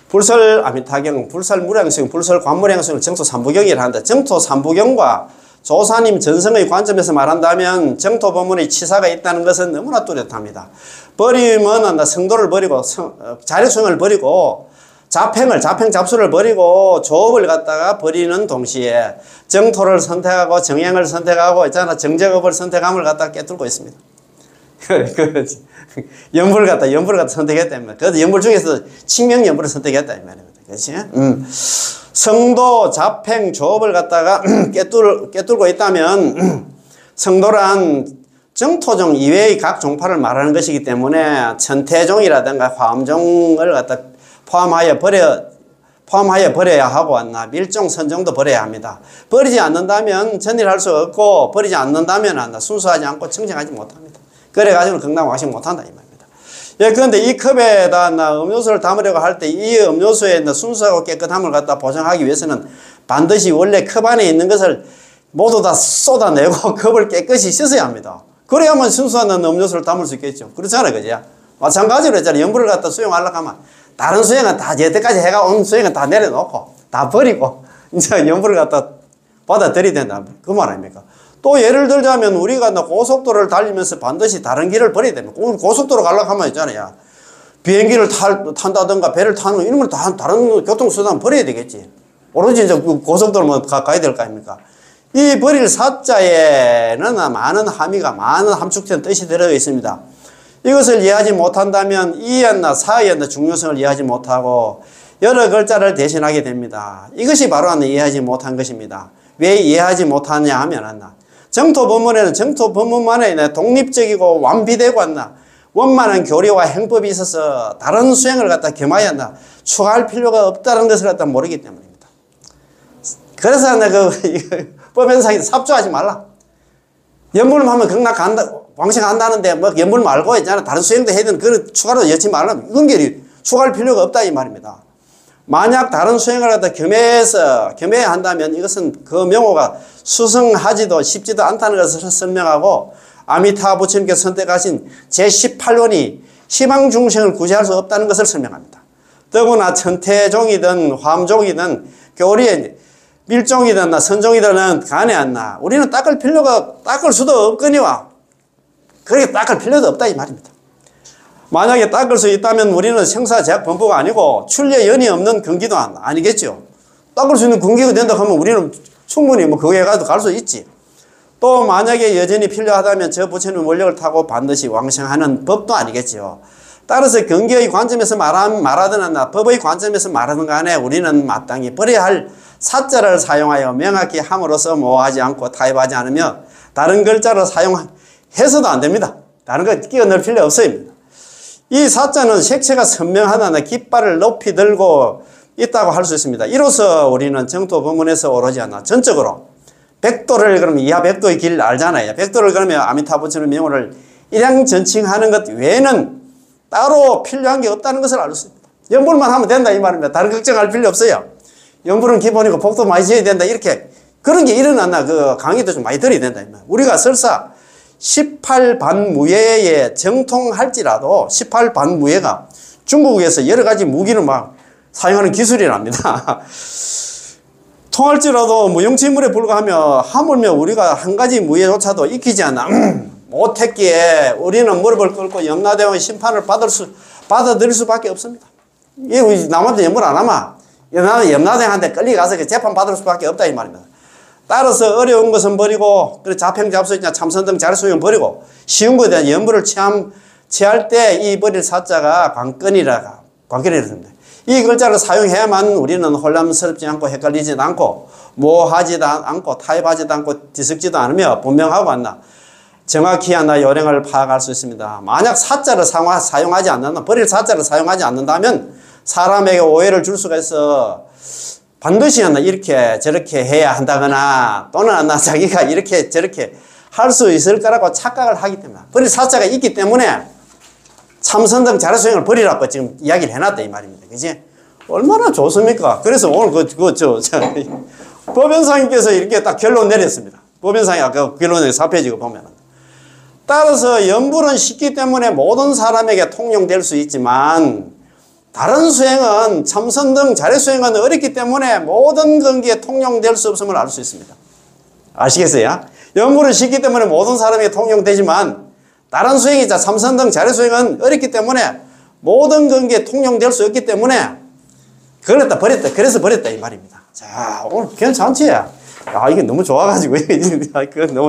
불설 아미타경, 불설 무량성, 불설 관무량성을 정토 삼부경이라 한다. 정토 삼부경과 조사님 전성의 관점에서 말한다면 정토 법문의 치사가 있다는 것은 너무나 뚜렷합니다. 버림은 성도를 버리고 자력수행을 버리고 잡팽 잡수를 버리고 조업을 갖다가 버리는 동시에 정토를 선택하고 정행을 선택하고 있잖아 정제업을 선택함을 갖다가 깨뚫고 있습니다. 연불 갖다 선택했다. 그래도 연불 중에서 칭명 연불을 선택했다 이 말입니다. 그렇지? 성도 잡팽 조업을 갖다가 깨뚫고 있다면 성도란 정토종 이외의 각 종파를 말하는 것이기 때문에 천태종이라든가 화엄종을 갖다 포함하여 버려야 하고 왔나 밀종 선종도 버려야 합니다. 버리지 않는다면 전일할 수 없고 버리지 않는다면 순수하지 않고 청정하지 못합니다. 그래가지고 건강왕식 못한다 이 말입니다. 예, 그런데 이 컵에다 음료수를 담으려고 할 때 이 음료수에 순수하고 깨끗함을 갖다 보장하기 위해서는 반드시 원래 컵 안에 있는 것을 모두 다 쏟아내고 컵을 깨끗이 씻어야 합니다. 그래야만 순수한 음료수를 담을 수 있겠죠. 그렇잖아요, 그죠? 마찬가지로 했잖아요. 염불을 갖다 수용하려고 하면 다른 수행은 다 여태까지 해가 온 수행은 다 내려놓고 다 버리고 이제 염불을 갖다 받아들여야 된다. 그 말 아닙니까? 또 예를 들자면 우리가 고속도로를 달리면서 반드시 다른 길을 버려야 됩니다. 고속도로 가려고 하면 있잖아요. 비행기를 탄다든가 배를 타는 거 이런 걸 다 다른 교통수단 버려야 되겠지. 오로지 이제 고속도로만 가야 될 거 아닙니까? 이 버릴 사자에는 많은 함의가 많은 함축된 뜻이 들어 있습니다. 이것을 이해하지 못한다면 이였나 사였나 중요성을 이해하지 못하고 여러 글자를 대신하게 됩니다. 이것이 바로 이해하지 못한 것입니다. 왜 이해하지 못하냐 하면 정토 법문에는 정토 법문만에 독립적이고 완비되고 원만한 교리와 행법이 있어서 다른 수행을 갖다 겸하여 추가할 필요가 없다는 것을 갖다 모르기 때문입니다. 그래서 법연상에 삽조하지 말라. 연불만 하면 극락 간다, 왕생한다는데 연불 말고 있잖아. 다른 수행도 해야 되는 그런 추가로 여치 말라. 이건 추가할 필요가 없다 이 말입니다. 만약 다른 수행을 갖다 겸해야 한다면 이것은 그 명호가 수성하지도 쉽지도 않다는 것을 설명하고 아미타 부처님께서 선택하신 제18원이 희망중생을 구제할 수 없다는 것을 설명합니다. 더구나 천태종이든 화엄종이든 교리에 밀종이든 선종이든 간에 우리는 닦을 수도 없거니와 그렇게 닦을 필요도 없다 이 말입니다. 만약에 닦을 수 있다면 우리는 생사제약 범부가 아니고 출례연이 없는 근기도 아니겠죠. 닦을 수 있는 근기가 된다고 하면 우리는 충분히 그거에 가도 갈 수 있지. 또 만약에 여전히 필요하다면 저 부처님 원력을 타고 반드시 왕생하는 법도 아니겠죠. 따라서 근기의 관점에서 말하든 법의 관점에서 말하든 간에 우리는 마땅히 버려야 할 사자를 사용하여 명확히 함으로써 모호하지 않고 타협하지 않으며 다른 글자를 사용해서도 안 됩니다. 다른 거 끼워 넣을 필요 없어요. 이 사자는 색채가 선명하다 깃발을 높이 들고 있다고 할 수 있습니다. 이로써 우리는 정토 법문에서 오로지 전적으로 백도를 그러면 이하 백도의 길 알잖아요. 백도를 그러면 아미타 부처님 명호를 일양전칭하는 것 외에는 따로 필요한 게 없다는 것을 알 수 있습니다. 연불만 하면 된다 이 말입니다. 다른 걱정할 필요 없어요. 연불은 기본이고 복도 많이 지어야 된다 이렇게 그런 게 일어났나 강의도 좀 많이 들어야 된다 이 말. 우리가 설사 18반무예에 정통할지라도 18반무예가 중국에서 여러 가지 무기를 사용하는 기술이랍니다. 통할지라도 무용지물에 불과하며 하물며 우리가 한 가지 무예조차도 익히지 않아 못했기에 우리는 무릎을 꿇고 염라대왕의 심판을 받아들일 수밖에 없습니다. 이 남한테 염불 안 하면 염라대왕한테 끌려가서 재판 받을 수밖에 없다 이 말입니다. 따라서 어려운 것은 버리고 자평잡수이나 참선등 자리수용 버리고 쉬운 것에 대한 염불을 취할 때 이 버릴 사자가 관건이라 합니다. 이 글자를 사용해야만 우리는 혼란스럽지 않고 헷갈리지도 않고 모호하지도 않고 타협하지도 않고 뒤섞지도 않으며 분명하고 정확히 요령을 파악할 수 있습니다. 만약 사자를 사용하지 않는다, 버릴 사자를 사용하지 않는다면 사람에게 오해를 줄 수가 있어 반드시 이렇게 저렇게 해야 한다거나 또는 자기가 이렇게 저렇게 할 수 있을 거라고 착각을 하기 때문에 버릴 사자가 있기 때문에 참선등 자료수행을 버리라고 지금 이야기를 해놨다 이 말입니다. 그지? 얼마나 좋습니까? 그래서 오늘 법연상님께서 이렇게 딱 결론 내렸습니다. 법인상의 아까 결론의 4페이지 보면은. 따라서 연불은 쉽기 때문에 모든 사람에게 통용될 수 있지만 다른 수행은 참선 등 자례 수행은 어렵기 때문에 모든 근기에 통용될 수 없음을 알 수 있습니다. 아시겠어요? 연불은 쉽기 때문에 모든 사람에게 통용되지만 다른 수행이 참선 등 자례 수행은 어렵기 때문에 모든 근기에 통용될 수 없기 때문에 그걸 갖다 버렸다. 그래서 버렸다 이 말입니다. 자, 오늘 괜찮지? 아, 이게 너무 좋아가지고. 너무